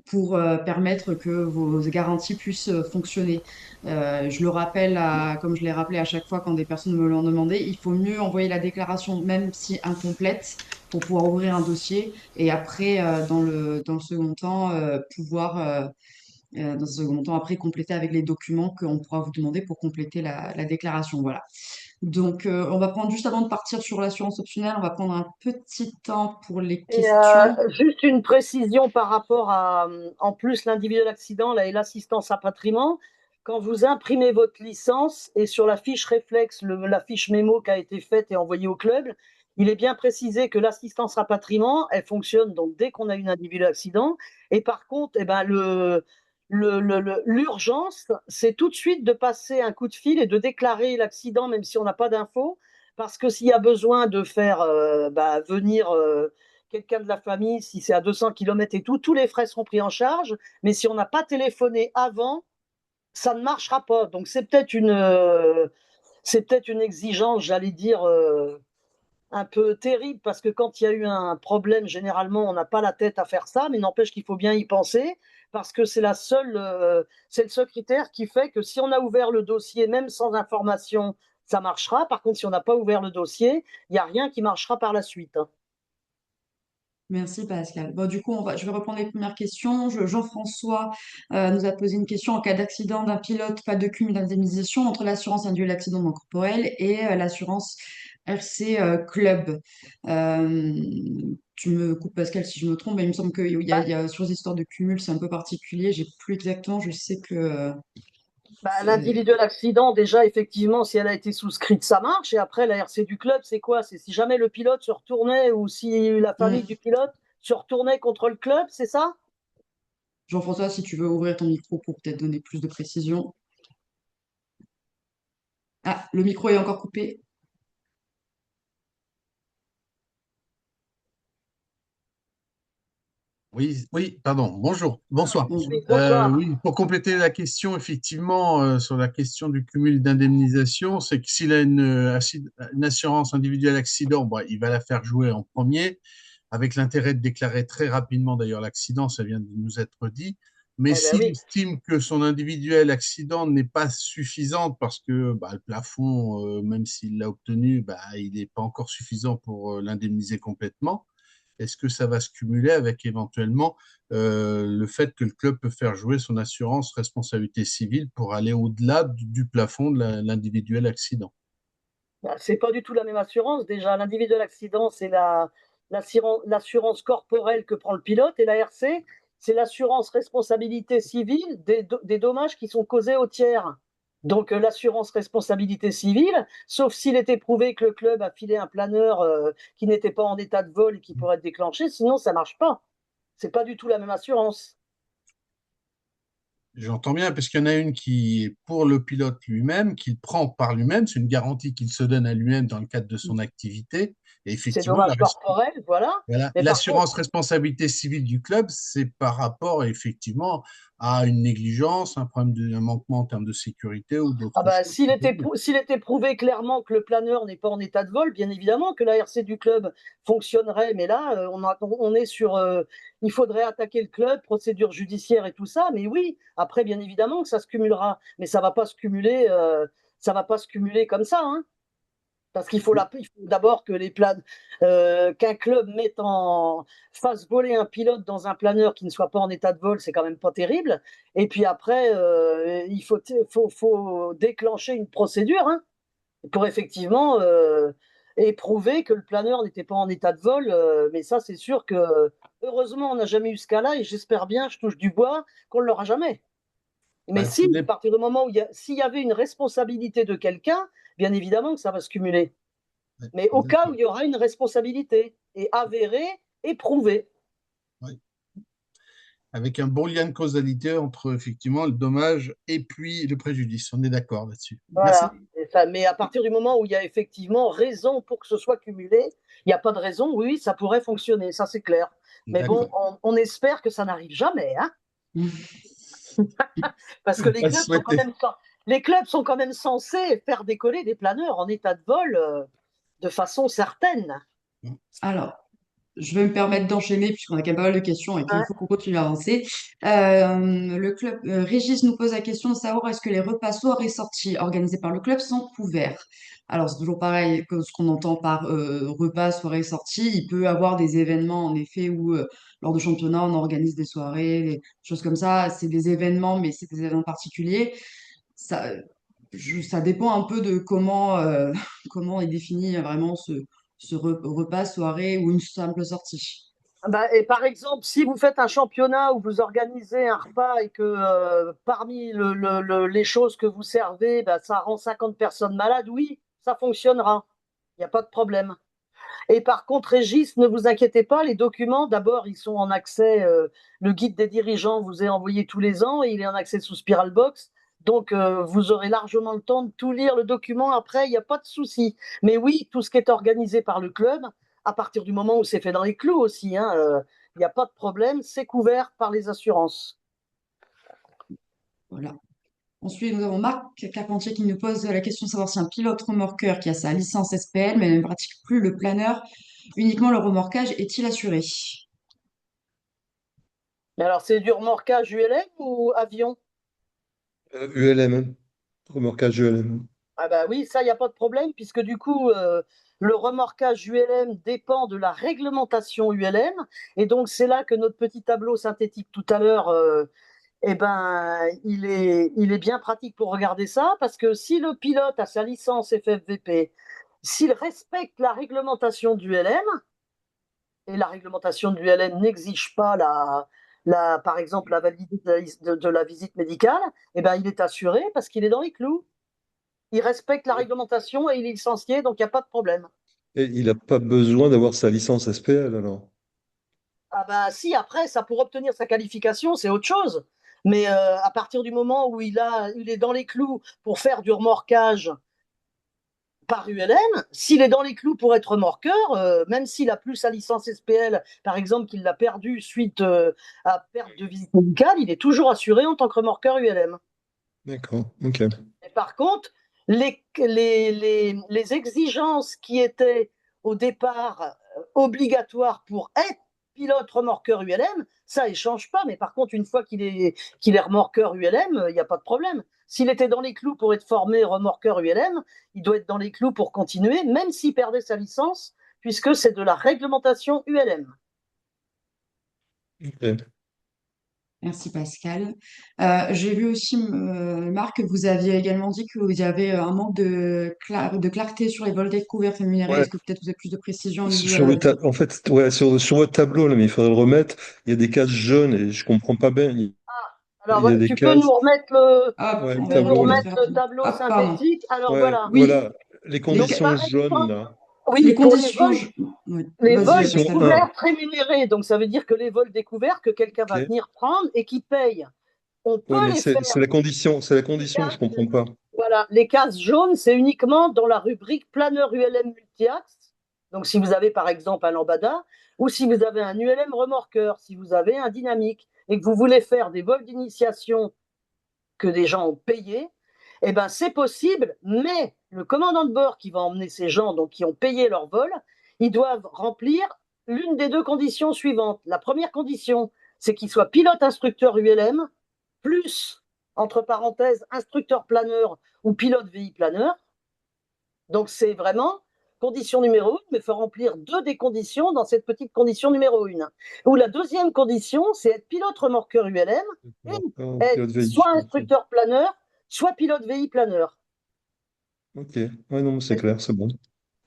pour permettre que vos garanties puissent fonctionner. Je le rappelle, comme je l'ai rappelé à chaque fois quand des personnes me l'ont demandé, il faut mieux envoyer la déclaration, même si incomplète, pour pouvoir ouvrir un dossier et après, dans le second temps, dans un second temps, après, compléter avec les documents qu'on pourra vous demander pour compléter la déclaration. Voilà. Donc, on va prendre, juste avant de partir sur l'assurance optionnelle, on va prendre un petit temps pour les Et questions. juste une précision par rapport à, en plus, l'individuel accident là, et l'assistance à patrimoine. Quand vous imprimez votre licence et sur la fiche réflexe, la fiche mémo qui a été faite et envoyée au club, il est bien précisé que l'assistance rapatriement, elle fonctionne donc dès qu'on a une individuel accident. Et par contre, eh ben, l'urgence, c'est tout de suite de passer un coup de fil et de déclarer l'accident, même si on n'a pas d'infos. Parce que s'il y a besoin de faire venir quelqu'un de la famille, si c'est à 200 km et tout, tous les frais seront pris en charge. Mais si on n'a pas téléphoné avant, ça ne marchera pas. Donc c'est peut-être une exigence, j'allais dire, un peu terrible, parce que quand il y a eu un problème, généralement, on n'a pas la tête à faire ça, mais n'empêche qu'il faut bien y penser, parce que c'est le seul critère qui fait que si on a ouvert le dossier, même sans information, ça marchera. Par contre, si on n'a pas ouvert le dossier, il n'y a rien qui marchera par la suite, hein. Merci Pascal. Bon, du coup, je vais reprendre les premières questions. Jean-François nous a posé une question. En cas d'accident d'un pilote, pas de cumul d'indemnisation entre l'assurance individuelle accident non corporel et l'assurance RC Club. Euh, Tu me coupes Pascal si je me trompe, mais il me semble sur les histoires de cumul, c'est un peu particulier. J'ai plus exactement, je sais que c'est- L'individuel accident, déjà, effectivement, si elle a été souscrite, ça marche. Et après, la RC du club, c'est quoi? C'est si jamais le pilote se retournait ou si la famille Hmm. du pilote se retournait contre le club, c'est ça? Jean-François, si tu veux ouvrir ton micro pour peut-être donner plus de précision. Ah, le micro est encore coupé. Oui, oui, pardon. Bonjour, bonsoir. Bonjour. Oui, bonsoir. Oui, pour compléter la question, effectivement, sur la question du cumul d'indemnisation, c'est que s'il a une assurance individuelle accident, bon, il va la faire jouer en premier, avec l'intérêt de déclarer très rapidement d'ailleurs l'accident, ça vient de nous être dit. Mais Eh ben s'il oui. estime que son individuel accident n'est pas suffisante parce que le plafond, même s'il l'a obtenu, il n'est pas encore suffisant pour l'indemniser complètement, est-ce que ça va se cumuler avec éventuellement le fait que le club peut faire jouer son assurance responsabilité civile pour aller au-delà du plafond de l'individuel accident? C'est pas du tout la même assurance. Déjà, l'individuel accident, c'est l'assurance corporelle que prend le pilote, et la RC, c'est l'assurance responsabilité civile des dommages qui sont causés aux tiers. Donc, l'assurance responsabilité civile, sauf s'il était prouvé que le club a filé un planeur qui n'était pas en état de vol et qui pourrait être déclenché, sinon ça marche pas. C'est pas du tout la même assurance. J'entends bien, parce qu'il y en a une qui est pour le pilote lui-même, qu'il prend par lui-même, c'est une garantie qu'il se donne à lui-même dans le cadre de son activité. Et C'est effectivement, dommage corporel, voilà. voilà, Mais par contre, l'assurance responsabilité civile du club, c'est par rapport effectivement à une négligence, un manquement en termes de sécurité ou ah d'autres bah, choses. s'il était prouvé clairement que le planeur n'est pas en état de vol, bien évidemment que la RC du club fonctionnerait. Mais là, on est sur. Il faudrait attaquer le club, procédure judiciaire et tout ça. Mais oui, après, bien évidemment que ça se cumulera. Mais ça va pas se cumuler comme ça, hein. Parce il faut d'abord que qu'un club fasse voler un pilote dans un planeur qui ne soit pas en état de vol, c'est quand même pas terrible. Et puis après, faut déclencher une procédure, hein, pour effectivement éprouver que le planeur n'était pas en état de vol. Mais ça, c'est sûr que heureusement, on n'a jamais eu ce cas-là, et j'espère bien, je touche du bois, qu'on ne l'aura jamais. Mais Bah, si, à partir du moment s'il y avait une responsabilité de quelqu'un, bien évidemment que ça va se cumuler. Mais au cas où d'accord. il y aura une responsabilité, et avérée et prouvée. Ouais. Avec un bon lien de causalité entre effectivement le dommage et puis le préjudice. On est d'accord là-dessus. Merci. Voilà. Mais à partir du moment où il y a effectivement raison pour que ce soit cumulé, il n'y a pas de raison, oui, ça pourrait fonctionner, ça c'est clair. Mais bon, D'accord. on espère que ça n'arrive jamais, hein. Parce que Pas souhaité. les clubs sont quand même censés faire décoller des planeurs en état de vol de façon certaine. Alors, je vais me permettre d'enchaîner puisqu'on a quand même pas mal de questions et qu'il Hein. faut qu'on continue à avancer. Le club Régis nous pose la question de savoir est-ce que les repas soirées et sorties organisés par le club sont couverts? Alors, c'est toujours pareil que ce qu'on entend par repas, soirées, sorties. Il peut y avoir des événements, en effet, où lors de championnats, on organise des soirées, des choses comme ça. C'est des événements, mais c'est des événements particuliers. Ça, ça dépend un peu de comment, comment est défini vraiment ce repas, soirée ou une simple sortie. Bah, et par exemple, si vous faites un championnat où vous organisez un repas et que parmi les choses que vous servez, bah, ça rend 50 personnes malades, oui, ça fonctionnera. Il n'y a pas de problème. Et par contre, Régis, ne vous inquiétez pas, les documents, d'abord, ils sont en accès. Le guide des dirigeants vous est envoyé tous les ans et il est en accès sous Spiralbox. Donc, vous aurez largement le temps de tout lire le document après, il n'y a pas de souci. Mais oui, tout ce qui est organisé par le club, à partir du moment où c'est fait dans les clous aussi, hein, il n'y a pas de problème, c'est couvert par les assurances. Voilà. Ensuite, nous avons Marc Carpentier qui nous pose la question de savoir si un pilote remorqueur qui a sa licence SPL mais ne pratique plus le planeur, uniquement le remorquage, est-il assuré? Mais alors, c'est du remorquage ULM ou avion? ULM, remorquage ULM. Ah bah oui, ça, il n'y a pas de problème, puisque du coup, le remorquage ULM dépend de la réglementation ULM. Et donc, c'est là que notre petit tableau synthétique tout à l'heure, eh ben, il est bien pratique pour regarder ça, parce que si le pilote a sa licence FFVP, s'il respecte la réglementation du ULM, et la réglementation de l'ULM n'exige pas par exemple, la validité de la visite médicale, eh ben, il est assuré parce qu'il est dans les clous. Il respecte la réglementation et il est licencié, donc il n'y a pas de problème. Et il n'a pas besoin d'avoir sa licence SPL alors. Ah bah si, après, ça pour obtenir sa qualification, c'est autre chose. Mais à partir du moment où il est dans les clous pour faire du remorquage par ULM, s'il est dans les clous pour être remorqueur, même s'il a plus sa licence SPL, par exemple qu'il l'a perdu suite à perte de visite médicale, il est toujours assuré en tant que remorqueur ULM. D'accord, ok. Et par contre, les exigences qui étaient au départ obligatoires pour être pilote remorqueur ULM, ça ne change pas. Mais par contre, une fois qu'il est remorqueur ULM, il n'y a pas de problème. S'il était dans les clous pour être formé remorqueur ULM, il doit être dans les clous pour continuer, même s'il perdait sa licence, puisque c'est de la réglementation ULM. Ok. Merci Pascal. J'ai vu aussi, Marc, que vous aviez également dit qu'il y avait un manque de clarté sur les vols découverts rémunérés. Ouais, Est-ce que peut-être vous avez plus de précision au niveau sur en fait, ouais, sur votre tableau, là, mais il faudrait le remettre. Il y a des cases jaunes et je comprends pas bien. Il y a Alors, des tu peux cases. nous remettre Hop, Ouais, le on tu va peux nous tableau, le là. remettre faire le rapidement. tableau Hop, pardon. synthétique. Alors Ouais, voilà. Oui, voilà. Les les, Donc, ca- conditions par jaunes, exemple, là. les oui, pour conditions. Oui. les Vas-y, vols Pascal. Condition 1. découverts rémunérés, donc ça veut dire que les vols découverts que quelqu'un va Ok. venir prendre et qui paye, on Ouais, peut mais les faire. c'est la Les condition que je cases, comprends pas. voilà, les cases jaunes, c'est uniquement dans la rubrique planeur ULM multi-axe. Donc, si vous avez par exemple un lambada ou si vous avez un ULM remorqueur, si vous avez un dynamique et que vous voulez faire des vols d'initiation que des gens ont payé, eh ben c'est possible, mais le commandant de bord qui va emmener ces gens, donc qui ont payé leur vol, ils doivent remplir l'une des deux conditions suivantes. La première condition, c'est qu'il soit pilote instructeur ULM, plus, entre parenthèses, instructeur planeur ou pilote VI planeur. Donc c'est vraiment condition numéro 1, mais il faut remplir deux des conditions dans cette petite condition numéro 1. Ou la deuxième condition, c'est être pilote remorqueur ULM et D'accord, être pilote soit véhicule. Ok. instructeur planeur, soit pilote VI planeur. Ok. Ouais, non, c'est clair, c'est bon.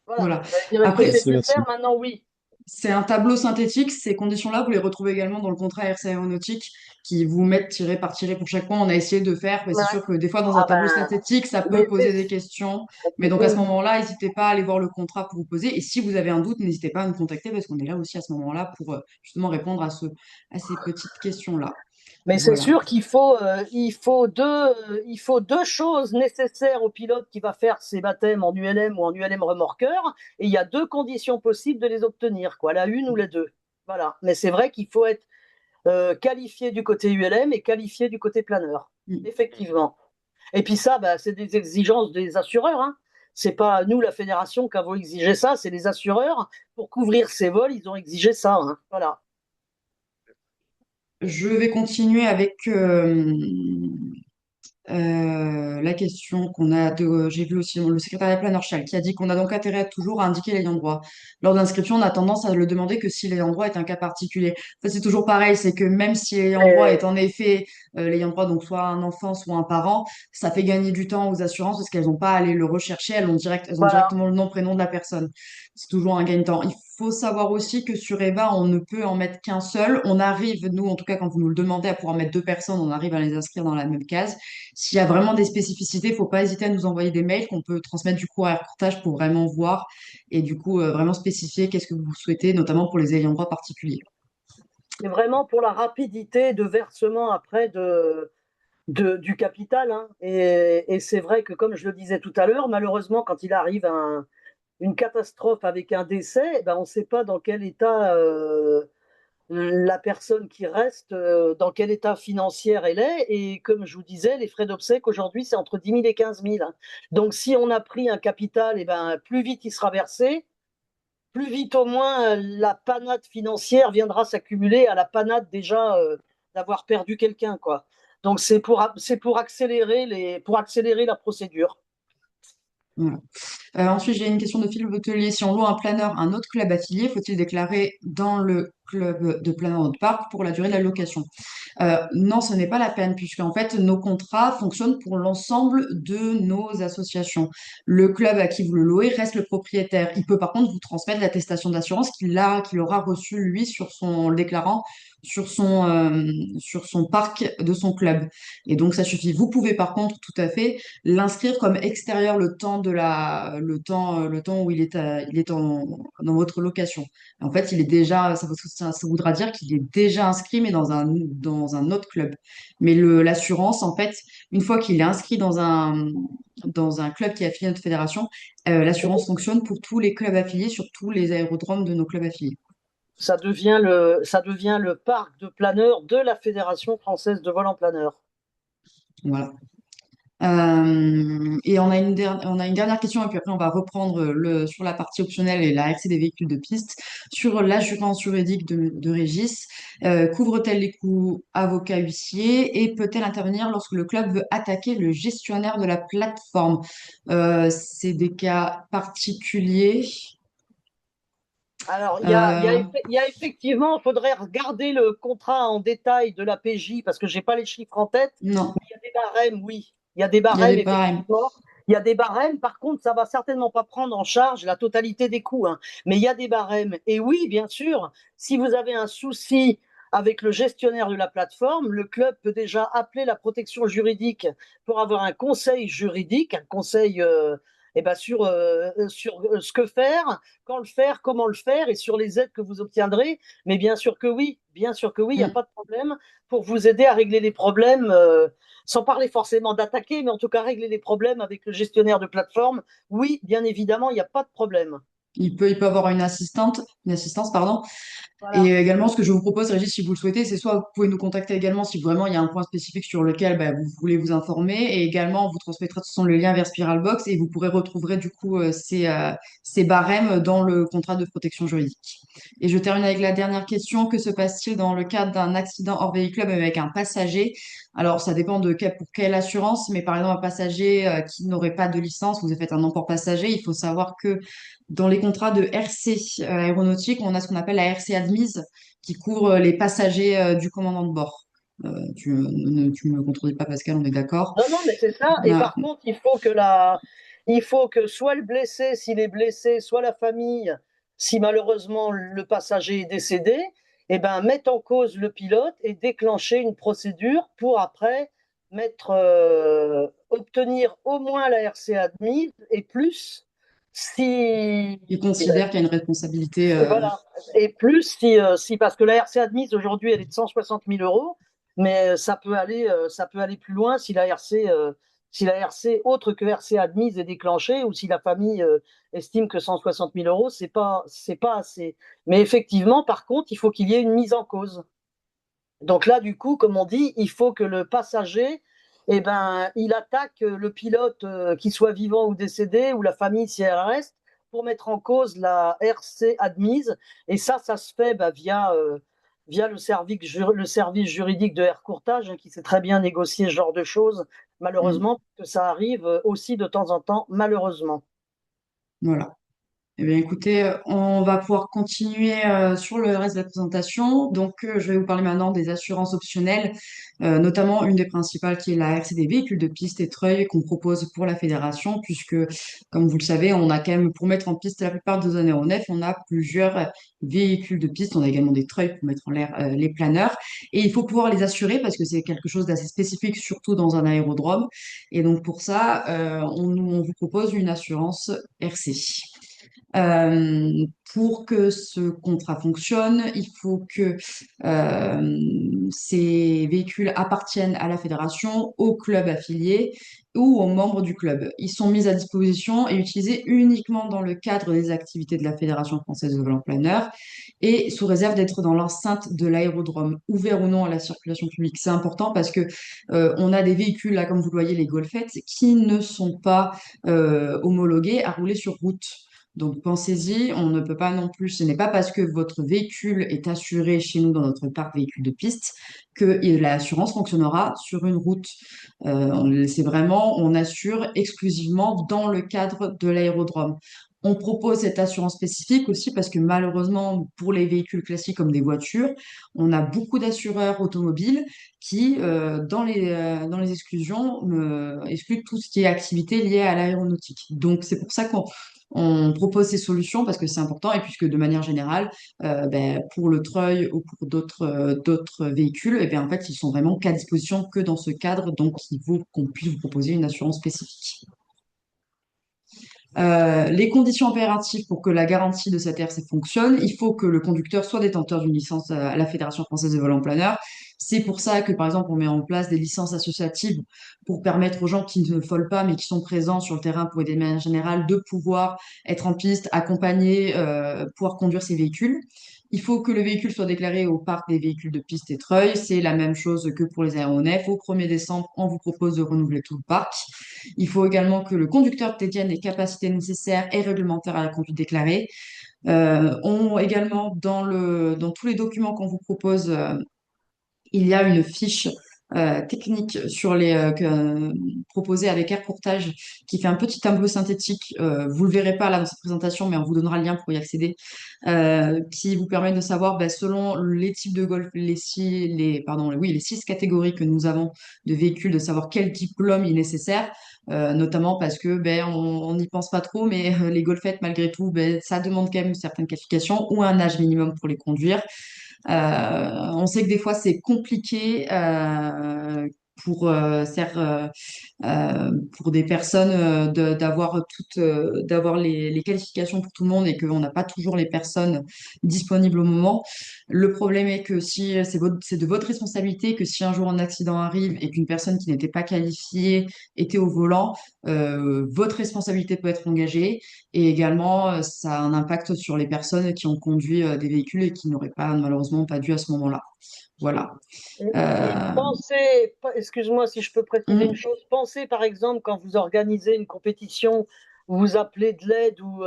Voilà. Voilà. Vous allez dire, est-ce que Après, c'est Merci, plus merci. clair maintenant? Oui. c'est un tableau synthétique. Ces conditions-là, vous les retrouvez également dans le contrat RC aéronautique qui vous mettent tiré par tiré pour chaque point. On a essayé de faire, mais Ouais. c'est sûr que des fois, dans un Ah tableau ben, synthétique, ça peut mais poser des questions. Mais donc, à ce moment-là, n'hésitez pas à aller voir le contrat pour vous poser. Et si vous avez un doute, n'hésitez pas à nous contacter parce qu'on est là aussi à ce moment-là pour justement répondre à ces petites questions-là. Mais c'est Voilà. sûr il faut deux choses nécessaires au pilote qui va faire ses baptêmes en ULM ou en ULM remorqueur, et il y a deux conditions possibles de les obtenir, quoi, la une ou la deux. Voilà. Mais c'est vrai qu'il faut être qualifiés du côté ULM et qualifiés du côté planeur. Effectivement. Et puis ça, c'est des exigences des assureurs, hein. C'est pas nous, la fédération, qui avons exigé ça, c'est les assureurs. Pour couvrir ces vols, ils ont exigé ça, hein. Voilà. Je vais continuer avec la question j'ai vu aussi le secrétariat Planeur-Chal qui a dit qu'on a donc intérêt à toujours à indiquer l'ayant droit. Lors d'inscription, on a tendance à le demander que si l'ayant droit est un cas particulier. En fait, c'est toujours pareil, c'est que même si l'ayant droit est en effet l'ayant droit, donc soit un enfant, soit un parent, ça fait gagner du temps aux assurances parce qu'elles n'ont pas à aller le rechercher, elles ont Voilà. directement le nom, prénom de la personne. C'est toujours un gain de temps. Il faut savoir aussi que sur EVA, on ne peut en mettre qu'un seul. On arrive, nous, en tout cas, quand vous nous le demandez, à pouvoir mettre deux personnes, on arrive à les inscrire dans la même case. S'il y a vraiment des spécificités, il ne faut pas hésiter à nous envoyer des mails qu'on peut transmettre du coup à Aircourtage pour vraiment voir et du coup vraiment spécifier qu'est-ce que vous souhaitez, notamment pour les ayants droit particuliers. C'est vraiment pour la rapidité de versement après du capital, hein. Et c'est vrai que, comme je le disais tout à l'heure, malheureusement, quand il arrive une catastrophe avec un décès, on ne sait pas dans quel état la personne qui reste, dans quel état financier elle est. Et comme je vous disais, les frais d'obsèques aujourd'hui, c'est entre 10 000 et 15 000, hein. Donc, si on a pris un capital, plus vite il sera versé, plus vite au moins la panade financière viendra s'accumuler à la panade déjà d'avoir perdu quelqu'un, quoi. Donc, c'est pour accélérer la procédure. Voilà. Ensuite, j'ai une question de Philippe Hôtelier. Si on loue un planeur à un autre club affilié, faut-il déclarer dans le club de planeur de parc pour la durée de la location? Non, ce n'est pas la peine, puisque en fait, nos contrats fonctionnent pour l'ensemble de nos associations. Le club à qui vous le louez reste le propriétaire. Il peut par contre vous transmettre l'attestation d'assurance qu'il aura reçue, lui, en le déclarant sur son parc de son club. Et donc, ça suffit. Vous pouvez par contre, tout à fait, l'inscrire comme extérieur le temps où il est dans votre location. En fait, il est déjà, ça voudra dire qu'il est déjà inscrit, mais dans un autre club. Mais l'assurance, en fait, une fois qu'il est inscrit dans un club qui est affilié à notre fédération, l'assurance fonctionne pour tous les clubs affiliés sur tous les aérodromes de nos clubs affiliés. Ça devient le parc de planeurs de la Fédération française de vol en planeur. Voilà. Et on a on a une dernière question, et puis après on va reprendre sur la partie optionnelle et la RC des véhicules de piste. Sur l'assurance juridique de Régis, couvre-t-elle les coûts avocat-huissier et peut-elle intervenir lorsque le club veut attaquer le gestionnaire de la plateforme? C'est des cas particuliers. Alors, Euh, il y a effectivement, il faudrait regarder le contrat en détail de la PJ parce que je n'ai pas les chiffres en tête, non, mais il y a des barèmes, oui. Il y a des il y a barèmes, des barèmes. effectivement. Il y a des barèmes, par contre, ça ne va certainement pas prendre en charge la totalité des coûts, hein. Mais il y a des barèmes. Et oui, bien sûr, si vous avez un souci avec le gestionnaire de la plateforme, le club peut déjà appeler la protection juridique pour avoir un conseil juridique, un conseil sur ce que faire, quand le faire, comment le faire et sur les aides que vous obtiendrez. Mais bien sûr que oui, il n'y a Mm. pas de problème pour vous aider à régler les problèmes, sans parler forcément d'attaquer, mais en tout cas régler les problèmes avec le gestionnaire de plateforme. Oui, bien évidemment, il n'y a pas de problème. Il peut avoir une assistance, pardon. Et Voilà. également, ce que je vous propose, Régis, si vous le souhaitez, c'est soit vous pouvez nous contacter également si vraiment il y a un point spécifique sur lequel vous voulez vous informer. Et également, on vous transmettra de toute façon le lien vers Spiralbox et vous pourrez retrouver du coup ces barèmes dans le contrat de protection juridique. Et je termine avec la dernière question. Que se passe-t-il dans le cadre d'un accident hors véhicule avec un passager? Alors, ça dépend pour quelle assurance, mais par exemple, un passager qui n'aurait pas de licence, vous avez fait un emport passager, il faut savoir que dans les contrats de RC aéronautique, on a ce qu'on appelle la RC admise qui couvre les passagers du commandant de bord. Tu me contredis pas, Pascal, on est d'accord. Non, non, mais c'est ça. Et Ah, par contre, il faut que soit le blessé, s'il est blessé, soit la famille, si malheureusement le passager est décédé, mette en cause le pilote et déclencher une procédure pour après obtenir au moins la RC admise et plus si il considère qu'il y a une responsabilité. voilà. Et plus si parce que la RC admise aujourd'hui, elle est de 160 000 euros, mais ça peut aller plus loin si la RC autre que RC admise est déclenchée ou si la famille estime que 160 000 euros, c'est pas assez. Mais effectivement, par contre, il faut qu'il y ait une mise en cause. Donc là, du coup, comme on dit, il faut que le passager, eh ben, il attaque le pilote, qu'il soit vivant ou décédé, ou la famille si elle reste, pour mettre en cause la RC admise. Et ça se fait via le service juridique de Air Courtage, hein, qui sait très bien négocier ce genre de choses, Mm. malheureusement, que ça arrive aussi de temps en temps, malheureusement. Voilà. Eh bien, écoutez, on va pouvoir continuer sur le reste de la présentation. Donc, je vais vous parler maintenant des assurances optionnelles, notamment une des principales qui est la RC des véhicules de piste et treuil qu'on propose pour la fédération, puisque, comme vous le savez, on a quand même, pour mettre en piste la plupart de nos aéronefs, on a plusieurs véhicules de piste. On a également des treuils pour mettre en l'air les planeurs. Et il faut pouvoir les assurer parce que c'est quelque chose d'assez spécifique, surtout dans un aérodrome. Et donc, pour ça, on vous propose une assurance RC. Euh, pour que ce contrat fonctionne, il faut que ces véhicules appartiennent à la fédération, au club affilié ou aux membres du club. Ils sont mis à disposition et utilisés uniquement dans le cadre des activités de la Fédération française de volant planeur et sous réserve d'être dans l'enceinte de l'aérodrome, ouvert ou non à la circulation publique. C'est important parce que on a des véhicules, là, comme vous le voyez, les Golfettes, qui ne sont pas homologués à rouler sur route. Donc pensez-y, on ne peut pas non plus, ce n'est pas parce que votre véhicule est assuré chez nous dans notre parc véhicule de piste que l'assurance fonctionnera sur une route. C'est vraiment, on assure exclusivement dans le cadre de l'aérodrome. On propose cette assurance spécifique aussi parce que malheureusement, pour les véhicules classiques comme des voitures, on a beaucoup d'assureurs automobiles qui, dans les exclusions, excluent tout ce qui est activité liée à l'aéronautique. Donc c'est pour ça qu'on propose ces solutions parce que c'est important et puisque de manière générale, pour le treuil ou pour d'autres véhicules, et bien, en fait, ils sont vraiment qu'à disposition que dans ce cadre, donc il faut qu'on puisse vous proposer une assurance spécifique. Les conditions impératives pour que la garantie de cette RC fonctionne, il faut que le conducteur soit détenteur d'une licence à la Fédération française de vol en planeur. C'est pour ça que, par exemple, on met en place des licences associatives pour permettre aux gens qui ne volent pas, mais qui sont présents sur le terrain pour aider de manière générale, de pouvoir être en piste, accompagner, pouvoir conduire ces véhicules. Il faut que le véhicule soit déclaré au parc des véhicules de piste et treuil. C'est la même chose que pour les aéronefs. Au 1er décembre, on vous propose de renouveler tout le parc. Il faut également que le conducteur détienne les capacités nécessaires et réglementaires à la conduite déclarée. Également, dans tous les documents qu'on vous propose, il y a une fiche technique proposée avec Air Courtage qui fait un petit tableau synthétique. Vous le verrez pas là dans cette présentation, mais on vous donnera le lien pour y accéder, qui vous permet de savoir selon les types de golf, les six catégories que nous avons de véhicules, de savoir quel diplôme il est nécessaire. Notamment parce que on n'y pense pas trop, mais les golfettes, malgré tout, ça demande quand même certaines qualifications ou un âge minimum pour les conduire. On sait que des fois c'est compliqué pour, pour des personnes d'avoir les qualifications pour tout le monde et qu'on n'a pas toujours les personnes disponibles au moment. Le problème est que si c'est de votre responsabilité que si un jour un accident arrive et qu'une personne qui n'était pas qualifiée était au volant, votre responsabilité peut être engagée et également ça a un impact sur les personnes qui ont conduit des véhicules et qui n'auraient pas malheureusement pas dû à ce moment-là. Voilà. Et Euh, pensez, excuse-moi si je peux préciser une hum, chose, pensez par exemple quand vous organisez une compétition, vous appelez de l'aide ou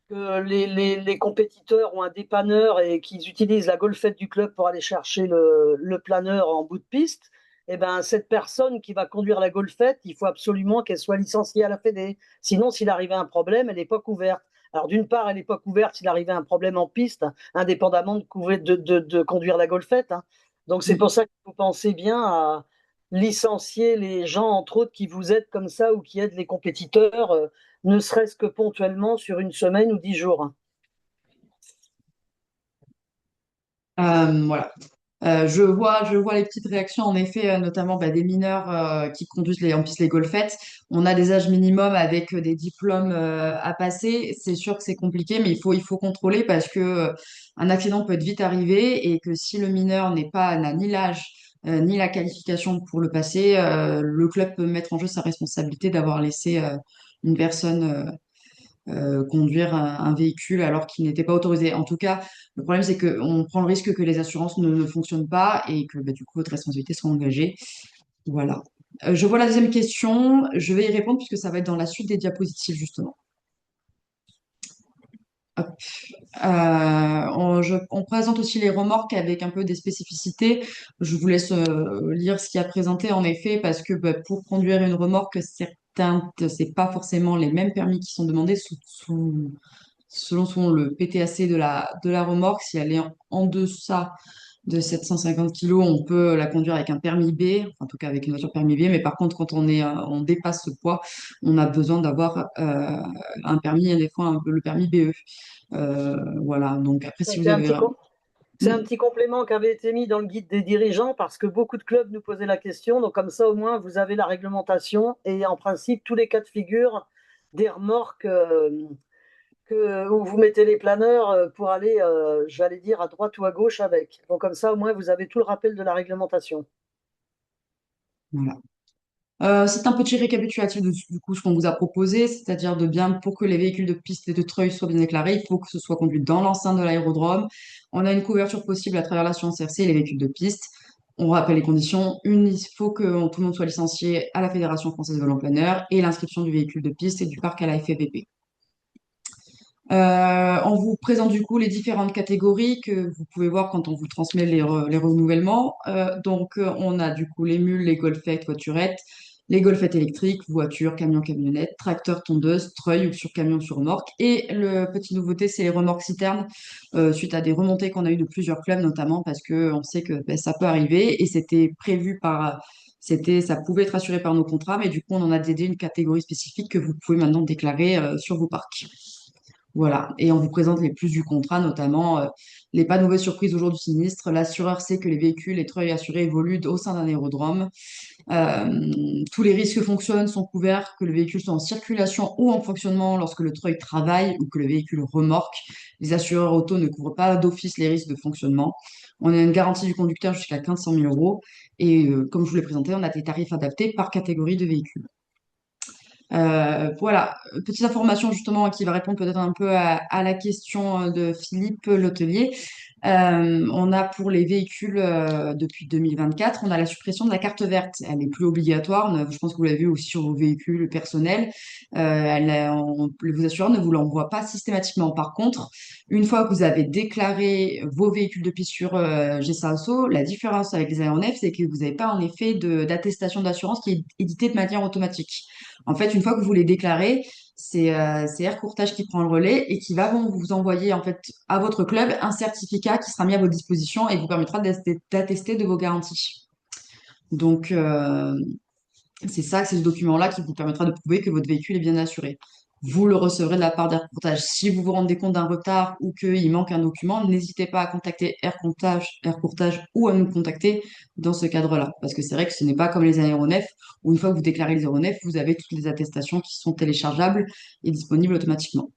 que les compétiteurs ont un dépanneur et qu'ils utilisent la golfette du club pour aller chercher le planeur en bout de piste, eh ben, cette personne qui va conduire la golfette, il faut absolument qu'elle soit licenciée à la Fédé. Sinon, s'il arrivait un problème, elle n'est pas couverte. Alors, d'une part, elle n'est pas couverte s'il arrivait un problème en piste, indépendamment de conduire la golfette, hein. Donc, c'est hum. pour ça qu'il faut penser bien à licencier les gens, entre autres, qui vous aident comme ça ou qui aident les compétiteurs, ne serait-ce que ponctuellement sur une semaine ou 10 jours. Voilà. Je vois les petites réactions, en effet, notamment des mineurs qui conduisent en piste les golfettes. On a des âges minimums avec des diplômes à passer. C'est sûr que c'est compliqué, mais il faut contrôler parce que un accident peut être vite arrivé et que si le mineur n'a ni l'âge ni la qualification pour le passer, le club peut mettre en jeu sa responsabilité d'avoir laissé une personne conduire un véhicule alors qu'il n'était pas autorisé. En tout cas, le problème, c'est qu'on prend le risque que les assurances ne fonctionnent pas et que du coup, votre responsabilité soit engagée. Voilà. Je vois la deuxième question. Je vais y répondre puisque ça va être dans la suite des diapositives, justement. Hop. On présente aussi les remorques avec un peu des spécificités. Je vous laisse lire ce qu'il y a présenté en effet, parce que pour conduire une remorque, c'est pas forcément les mêmes permis qui sont demandés selon le PTAC de la remorque. Si elle est en deçà de 750 kilos, on peut la conduire avec un permis B, en tout cas avec une voiture permis B. Mais par contre, quand on dépasse ce poids, on a besoin d'avoir un permis, et des fois le permis BE. Voilà, donc après, si vous C'est un avez... petit, c'est un petit complément qui avait été mis dans le guide des dirigeants parce que beaucoup de clubs nous posaient la question. Donc comme ça, au moins, vous avez la réglementation et en principe, tous les cas de figure des remorques où vous mettez les planeurs pour aller, j'allais dire, à droite ou à gauche avec. Donc comme ça, au moins, vous avez tout le rappel de la réglementation. Voilà. C'est un petit récapitulatif du coup ce qu'on vous a proposé, c'est-à-dire de bien, pour que les véhicules de piste et de treuil soient bien déclarés, il faut que ce soit conduit dans l'enceinte de l'aérodrome. On a une couverture possible à travers l'assurance RC et les véhicules de piste. On rappelle les conditions. Il faut que tout le monde soit licencié à la Fédération française de volant-planeur et l'inscription du véhicule de piste et du parc à la FFVP. On vous présente du coup les différentes catégories que vous pouvez voir quand on vous transmet les renouvellements. On a du coup les mules, les golfettes, voiturettes, les golfettes électriques, voitures, camions, camionnettes, tracteurs, tondeuses, treuils ou sur camions sur remorque. Et le petite nouveauté, c'est les remorques citernes, suite à des remontées qu'on a eues de plusieurs clubs notamment parce que on sait que ça peut arriver et ça pouvait être assuré par nos contrats, mais du coup, on en a dédié une catégorie spécifique que vous pouvez maintenant déclarer sur vos parcs. Voilà, et on vous présente les plus du contrat, notamment les pas de mauvaises surprises au jour du sinistre. L'assureur sait que les véhicules et treuils assurés évoluent au sein d'un aérodrome. Tous les risques fonctionnent, sont couverts, que le véhicule soit en circulation ou en fonctionnement lorsque le treuil travaille ou que le véhicule remorque. Les assureurs auto ne couvrent pas d'office les risques de fonctionnement. On a une garantie du conducteur jusqu'à 1500 000 euros. Et comme je vous l'ai présenté, on a des tarifs adaptés par catégorie de véhicule. Voilà, petite information justement qui va répondre peut-être un peu à la question de Philippe Letellier. On a pour les véhicules depuis 2024, on a la suppression de la carte verte. Elle n'est plus obligatoire. Je pense que vous l'avez vu aussi sur vos véhicules personnels. Vos assureurs ne vous l'envoient pas systématiquement. Par contre, une fois que vous avez déclaré vos véhicules de piste sur GSASO, la différence avec les aéronefs, c'est que vous n'avez pas en effet d'attestation d'assurance qui est éditée de manière automatique. En fait, une fois que vous les déclarez, c'est Air Courtage qui prend le relais et qui va vous envoyer en fait à votre club un certificat qui sera mis à votre disposition et vous permettra d'attester de vos garanties. Donc, c'est ce document-là qui vous permettra de prouver que votre véhicule est bien assuré. Vous le recevrez de la part d'Air Courtage. Si vous vous rendez compte d'un retard ou qu'il manque un document, n'hésitez pas à contacter Air Courtage ou à nous contacter dans ce cadre-là. Parce que c'est vrai que ce n'est pas comme les aéronefs, où une fois que vous déclarez les aéronefs, vous avez toutes les attestations qui sont téléchargeables et disponibles automatiquement.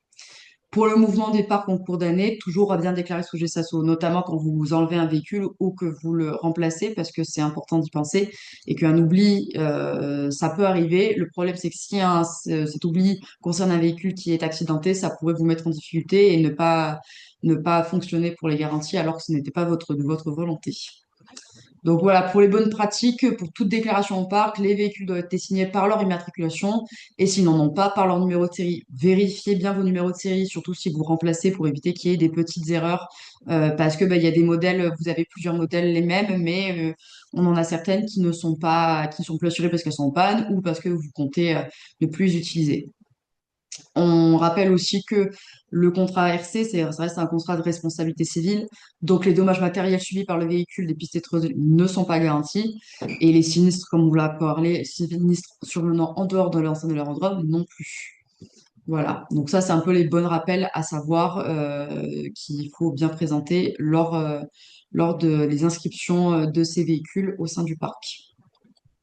Pour le mouvement des parcs en cours d'année, toujours à bien déclarer sous GSASO, notamment quand vous enlevez un véhicule ou que vous le remplacez, parce que c'est important d'y penser et qu'un oubli, ça peut arriver. Le problème, c'est que si cet oubli concerne un véhicule qui est accidenté, ça pourrait vous mettre en difficulté et ne pas fonctionner pour les garanties alors que ce n'était pas de votre volonté. Donc voilà, pour les bonnes pratiques, pour toute déclaration au parc, les véhicules doivent être signés par leur immatriculation et s'ils n'en ont pas, par leur numéro de série. Vérifiez bien vos numéros de série, surtout si vous remplacez pour éviter qu'il y ait des petites erreurs parce que il y a des modèles, vous avez plusieurs modèles les mêmes, mais on en a certaines qui ne sont pas, qui sont plus assurées parce qu'elles sont en panne ou parce que vous comptez ne plus les utiliser. On rappelle aussi que le contrat RC, ça reste un contrat de responsabilité civile, donc les dommages matériels subis par le véhicule des pistes étreuses ne sont pas garantis, et les sinistres, comme on l'a parlé, sinistres survenant en dehors de l'enceinte de l'aérodrome non plus. Voilà, donc ça c'est un peu les bons rappels à savoir qu'il faut bien présenter lors de les inscriptions de ces véhicules au sein du parc.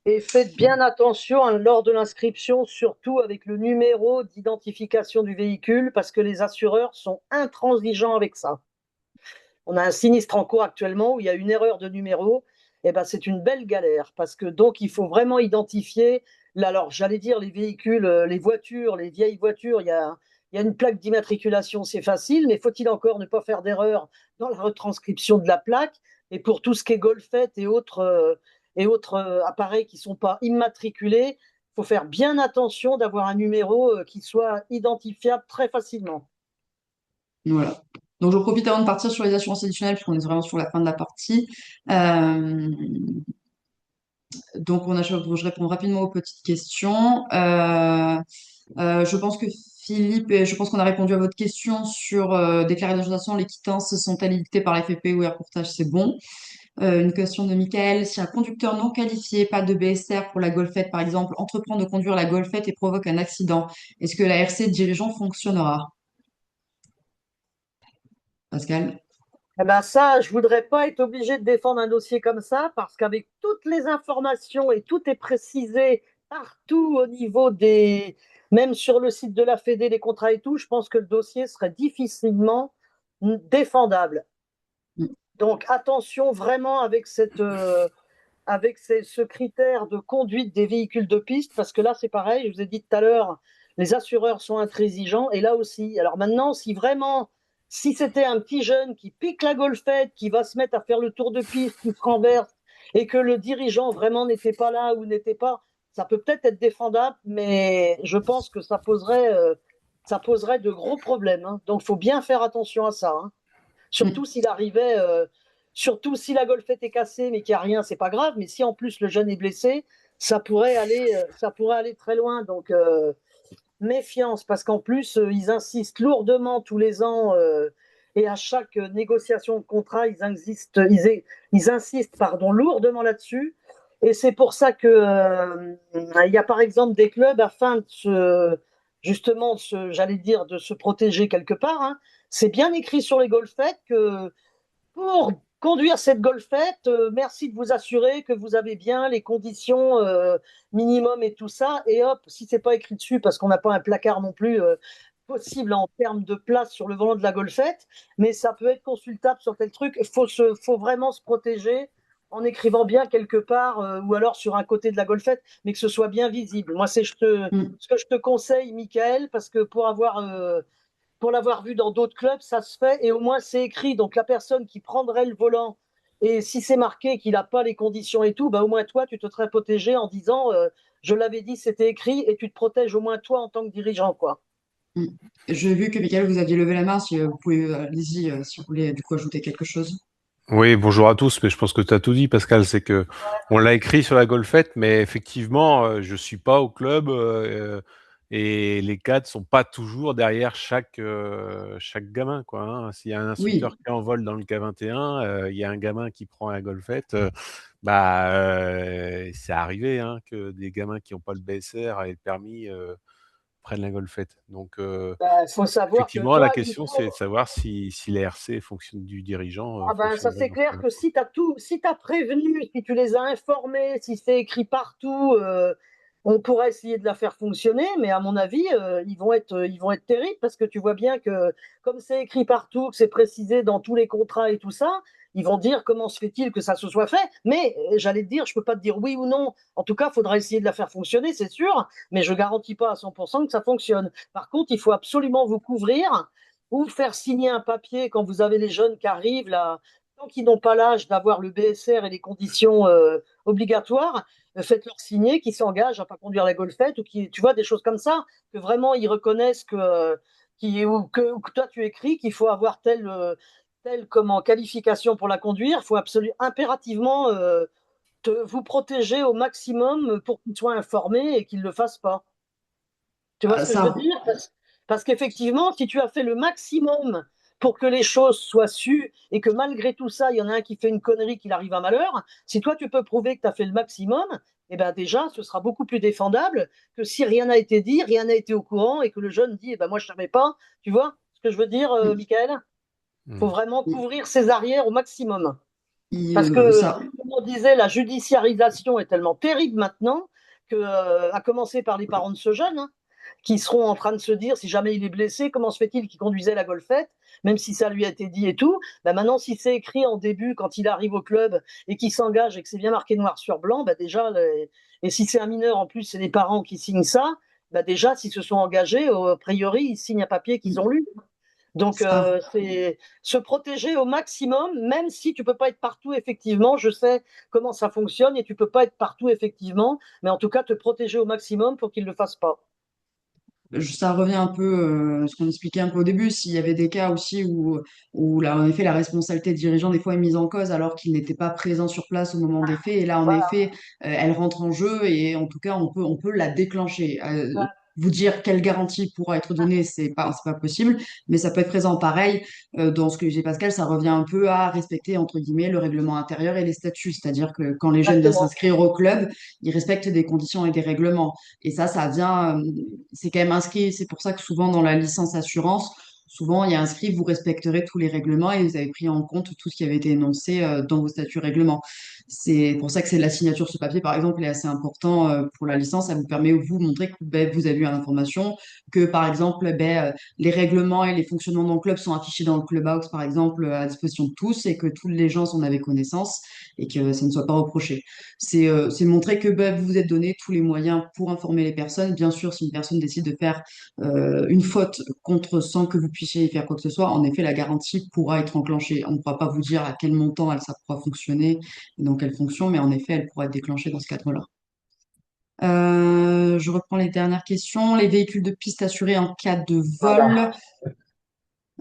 Et faites bien attention lors de l'inscription, surtout avec le numéro d'identification du véhicule, parce que les assureurs sont intransigeants avec ça. On a un sinistre en cours actuellement où il y a une erreur de numéro. Et ben, c'est une belle galère parce que donc il faut vraiment identifier. Alors, j'allais dire les véhicules, les voitures, les vieilles voitures, il il y a une plaque d'immatriculation, c'est facile, mais faut-il encore ne pas faire d'erreur dans la retranscription de la plaque? Et pour tout ce qui est golfette et autres appareils qui ne sont pas immatriculés, il faut faire bien attention d'avoir un numéro qui soit identifiable très facilement. Voilà. Donc, je profite avant de partir sur les assurances additionnelles, puisqu'on est vraiment sur la fin de la partie. Euh, donc, je réponds rapidement aux petites questions. Je pense que Philippe, et je pense qu'on a répondu à votre question sur déclarer d'ajustation, les quittances sont-elles éditées par la FFP ou Airportage, c'est bon. Une question de Michael. Si un conducteur non qualifié, pas de BSR pour la Golfette, par exemple, entreprend de conduire la Golfette et provoque un accident, est-ce que la RC dirigeant fonctionnera? Pascal? Eh ben ça, je voudrais pas être obligé de défendre un dossier comme ça, parce qu'avec toutes les informations et tout est précisé partout au niveau des, même sur le site de la Fédé, les contrats et tout, je pense que le dossier serait difficilement défendable. Donc attention vraiment avec ce critère de conduite des véhicules de piste, parce que là c'est pareil, je vous ai dit tout à l'heure, les assureurs sont intransigeants, et là aussi. Alors maintenant, si c'était un petit jeune qui pique la golfette, qui va se mettre à faire le tour de piste, qui se renverse, et que le dirigeant vraiment n'était pas là ou n'était pas, ça peut peut-être être défendable, mais je pense que ça poserait de gros problèmes, hein. Donc il faut bien faire attention à ça, hein. Surtout s'il arrivait, surtout si la golfette est cassée, mais qu'il n'y a rien, c'est pas grave. Mais si en plus le jeune est blessé, ça pourrait aller très loin. Donc méfiance, parce qu'en plus ils insistent lourdement tous les ans et à chaque négociation de contrat, ils insistent, pardon, lourdement là-dessus. Et c'est pour ça que il y a par exemple des clubs afin de justement, j'allais dire, de se protéger quelque part, hein. C'est bien écrit sur les golfettes que pour conduire cette golfette, merci de vous assurer que vous avez bien les conditions minimum et tout ça. Et hop, si c'est pas écrit dessus, parce qu'on n'a pas un placard non plus possible en termes de place sur le volant de la golfette, mais ça peut être consultable sur tel truc. Il faut vraiment se protéger en écrivant bien quelque part ou alors sur un côté de la golfette, mais que ce soit bien visible. Moi, c'est ce que je te conseille, Michael, parce que pour l'avoir vu dans d'autres clubs, ça se fait et au moins c'est écrit. Donc la personne qui prendrait le volant, et si c'est marqué qu'il n'a pas les conditions et tout, bah, au moins toi, tu te serais protégé en disant je l'avais dit, c'était écrit, et tu te protèges au moins toi en tant que dirigeant, quoi. J'ai vu que Michael, vous aviez levé la main. Si vous pouvez, allez-y, si vous voulez du coup ajouter quelque chose. Oui, bonjour à tous, mais je pense que tu as tout dit, Pascal. C'est que on l'a écrit sur la golfette, mais effectivement, je suis pas au club et les cadres sont pas toujours derrière chaque gamin, quoi, hein. S'il y a un instructeur Oui, qui envole dans le K21, il y a un gamin qui prend la golfette. C'est arrivé, hein, que des gamins qui n'ont pas le BSR et le permis prennent la golfette. Donc Il faut savoir que effectivement, la toi, question c'est de savoir si les RC fonctionnent du dirigeant ah ben, ça fonctionnerait c'est dans ce clair cas-là, que quoi. si tu as prévenu, si tu les as informés, si c'est écrit partout, on pourrait essayer de la faire fonctionner, mais à mon avis, ils vont être terribles, parce que tu vois bien que comme c'est écrit partout, que c'est précisé dans tous les contrats et tout ça, ils vont dire comment se fait-il que ça se soit fait. Mais j'allais te dire, je peux pas te dire oui ou non. En tout cas, il faudra essayer de la faire fonctionner, c'est sûr, mais je garantis pas à 100% que ça fonctionne. Par contre, il faut absolument vous couvrir ou faire signer un papier quand vous avez les jeunes qui arrivent là, tant qu'ils n'ont pas l'âge d'avoir le BSR et les conditions obligatoires, faites-leur signer qu'ils s'engagent à pas conduire la golfette, ou qui, tu vois, des choses comme ça, que vraiment ils reconnaissent ou que toi tu écris qu'il faut avoir telle comment, qualification pour la conduire. Il faut absolument impérativement vous protéger au maximum pour qu'ils soient informés et qu'ils ne le fassent pas. Tu vois ce que je veux ça, dire? Parce qu'effectivement, si tu as fait le maximum pour que les choses soient sues, et que malgré tout ça, il y en a un qui fait une connerie, qu'il arrive à malheur, si toi tu peux prouver que tu as fait le maximum, eh ben déjà, ce sera beaucoup plus défendable que si rien n'a été dit, rien n'a été au courant, et que le jeune dit, eh ben moi je ne savais pas. Tu vois ce que je veux dire, Michael? Il faut Hmm. vraiment couvrir ses arrières au maximum. il- Parce que, ça, comme on disait, la judiciarisation est tellement terrible maintenant que, à commencer par les parents de ce jeune, hein, qui seront en train de se dire, si jamais il est blessé, comment se fait-il qu'il conduisait la golfette, même si ça lui a été dit et tout. Ben maintenant, si c'est écrit en début, quand il arrive au club et qu'il s'engage et que c'est bien marqué noir sur blanc, ben déjà, et si c'est un mineur en plus, c'est les parents qui signent ça, bah déjà, s'ils se sont engagés, a priori, ils signent un papier qu'ils ont lu. Donc, Ça, c'est se protéger au maximum, même si tu peux pas être partout, effectivement. Je sais comment ça fonctionne et tu peux pas être partout, effectivement. Mais en tout cas, te protéger au maximum pour qu'ils ne le fassent pas. ça revient un peu à ce qu'on expliquait un peu au début, s'il y avait des cas aussi où là, en effet, la responsabilité des dirigeants, des fois, est mise en cause alors qu'ils n'étaient pas présents sur place au moment des faits. Et là, en Voilà. effet, elle rentre en jeu et en tout cas, on peut la déclencher. Vous dire quelle garantie pourra être donnée, c'est pas possible, mais ça peut être présent. Pareil, dans ce que j'ai Pascal, ça revient un peu à respecter, entre guillemets, le règlement intérieur et les statuts. C'est-à-dire que quand les jeunes viennent Exactement. s'inscrire au club, ils respectent des conditions et des règlements. Et ça vient, c'est quand même inscrit. C'est pour ça que souvent dans la licence assurance, souvent il y a inscrit vous respecterez tous les règlements et vous avez pris en compte tout ce qui avait été énoncé dans vos statuts règlements. C'est pour ça que c'est la signature sur papier, par exemple, est assez important pour la licence. Ça vous permet de vous montrer que ben, vous avez eu l'information, que par exemple ben, les règlements et les fonctionnements dans le club sont affichés dans le clubhouse, par exemple, à disposition de tous et que tous les gens en avaient connaissance et que ça ne soit pas reproché. C'est montrer que ben, vous vous êtes donné tous les moyens pour informer les personnes. Bien sûr, si une personne décide de faire une faute contre sans que vous puissiez y faire quoi que ce soit, en effet, la garantie pourra être enclenchée. On ne pourra pas vous dire à quel montant ça pourra fonctionner et dans quelle fonction, mais en effet, elle pourra être déclenchée dans ce cadre-là. Je reprends les dernières questions. Les véhicules de piste assurés en cas de vol. Voilà.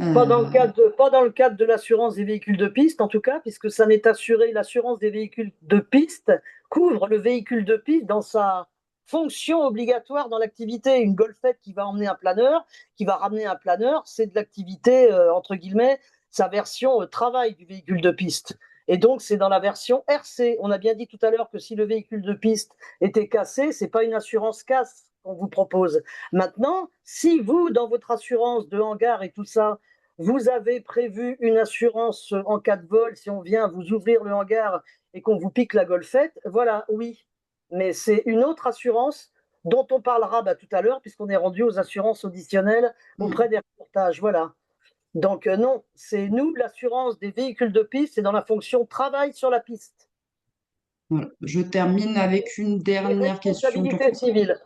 Euh, Pas dans le cadre de l'assurance des véhicules de piste, en tout cas, puisque ça n'est assuré, l'assurance des véhicules de piste couvre le véhicule de piste dans sa fonction obligatoire dans l'activité. Une golfette qui va emmener un planeur, qui va ramener un planeur, c'est de l'activité, entre guillemets, sa version travail du véhicule de piste. Et donc, c'est dans la version RC. On a bien dit tout à l'heure que si le véhicule de piste était cassé, c'est pas une assurance casse qu'on vous propose. Maintenant, si vous, dans votre assurance de hangar et tout ça, vous avez prévu une assurance en cas de vol si on vient vous ouvrir le hangar et qu'on vous pique la golfette, voilà, oui. Mais c'est une autre assurance dont on parlera tout à l'heure puisqu'on est rendu aux assurances auditionnelles auprès des reportages. Voilà. Donc non, c'est nous, l'assurance des véhicules de piste, c'est dans la fonction travail sur la piste. voilà. Je termine avec une Et dernière question. responsabilité civile.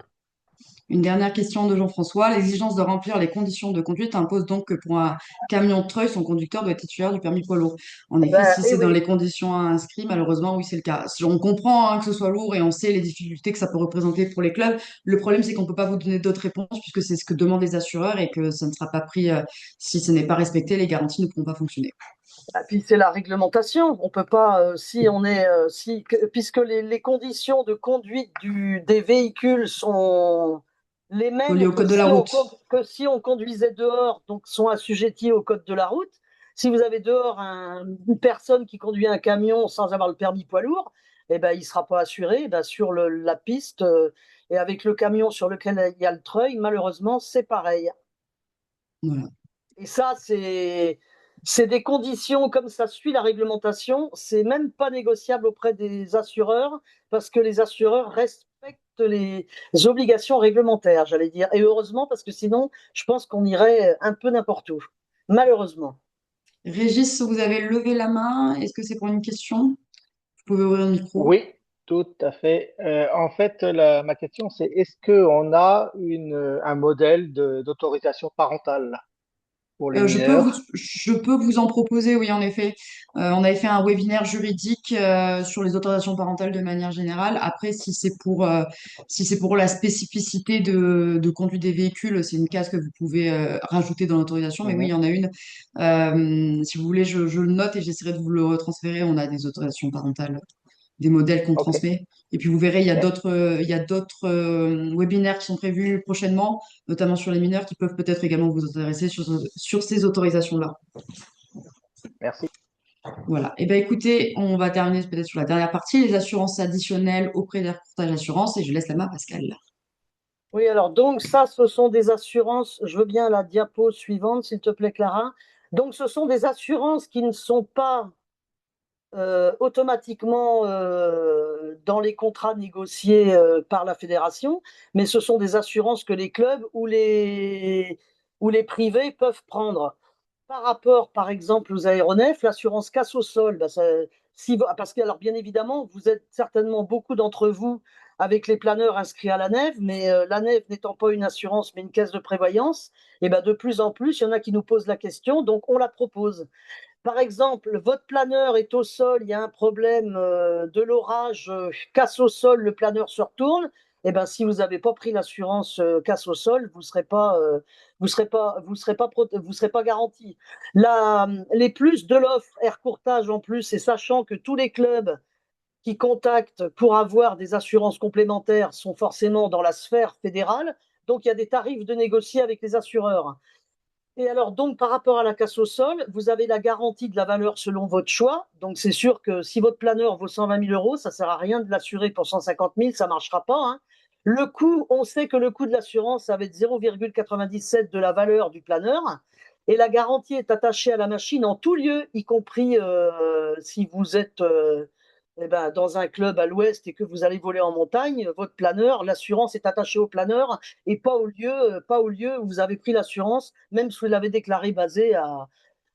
Une dernière question de Jean-François. L'exigence de remplir les conditions de conduite impose donc que pour un camion de treuil, son conducteur doit être titulaire du permis poids lourd. En effet, si Et c'est dans oui, les conditions inscrites, malheureusement, oui, c'est le cas. Si on comprend que ce soit lourd et on sait les difficultés que ça peut représenter pour les clubs. Le problème, c'est qu'on ne peut pas vous donner d'autres réponses puisque c'est ce que demandent les assureurs et que ça ne sera pas pris si ce n'est pas respecté, les garanties ne pourront pas fonctionner. et puis c'est la réglementation. On peut pas, si on est, puisque les conditions de conduite des véhicules sont les Relié mêmes au code de la route. que si on conduisait dehors, donc sont assujettis au code de la route. Si vous avez dehors une personne qui conduit un camion sans avoir le permis poids lourd, eh ben, il ne sera pas assuré. Eh ben, sur la piste et avec le camion sur lequel il y a le treuil, malheureusement, c'est pareil. Voilà. Et ça, c'est des conditions comme ça suit la réglementation. C'est même pas négociable auprès des assureurs parce que les assureurs respectent les obligations réglementaires, j'allais dire. Et heureusement, parce que sinon, je pense qu'on irait un peu n'importe où. Malheureusement. Régis, vous avez levé la main. Est-ce que c'est pour une question? Vous pouvez ouvrir le micro. Oui, tout à fait. En fait, ma question, c'est est-ce qu'on a un modèle d'autorisation parentale pour les mineurs? Je peux vous en proposer, oui, en effet. On avait fait un webinaire juridique sur les autorisations parentales de manière générale. Après, si c'est pour la spécificité de conduite des véhicules, c'est une case que vous pouvez rajouter dans l'autorisation. Mais oui, il y Mhm. en a une. Si vous voulez, je le note et j'essaierai de vous le retransférer. On a des autorisations parentales, des modèles qu'on Ok. transmet. Et puis vous verrez, il y a Mais- d'autres webinaires qui sont prévus prochainement, notamment sur les mineurs, qui peuvent peut-être également vous intéresser sur ces autorisations-là. Merci. Voilà. Et ben écoutez, on va terminer peut-être sur la dernière partie, les assurances additionnelles auprès des courtage assurance, et je laisse la main à Pascal. Oui, alors donc ça, ce sont des assurances. Je veux bien la diapo suivante, s'il te plaît, Clara. Donc ce sont des assurances qui ne sont pas automatiquement dans les contrats négociés par la fédération, mais ce sont des assurances que les clubs ou les privés peuvent prendre. Par rapport, par exemple, aux aéronefs, l'assurance casse au sol, parce que, alors bien évidemment, vous êtes certainement beaucoup d'entre vous avec les planeurs inscrits à la nef, mais la nef n'étant pas une assurance, mais une caisse de prévoyance, et ben de plus en plus, il y en a qui nous posent la question, donc on la propose. Par exemple, votre planeur est au sol, il y a un problème de l'orage, casse au sol, le planeur se retourne. Eh ben, si vous n'avez pas pris l'assurance casse au sol, vous serez pas garanti. Les plus de l'offre Air Courtage en plus, et sachant que tous les clubs qui contactent pour avoir des assurances complémentaires sont forcément dans la sphère fédérale, donc il y a des tarifs de négocier avec les assureurs. Et alors, donc, par rapport à la casse au sol, vous avez la garantie de la valeur selon votre choix. Donc, c'est sûr que si votre planeur vaut 120 000 euros, ça ne sert à rien de l'assurer pour 150 000, ça ne marchera pas, hein. Le coût, on sait que le coût de l'assurance, ça va être 0,97 de la valeur du planeur. Et la garantie est attachée à la machine en tout lieu, y compris si vous êtes dans un club à l'ouest et que vous allez voler en montagne, votre planeur, l'assurance est attachée au planeur et pas au lieu où vous avez pris l'assurance, même si vous l'avez déclaré basé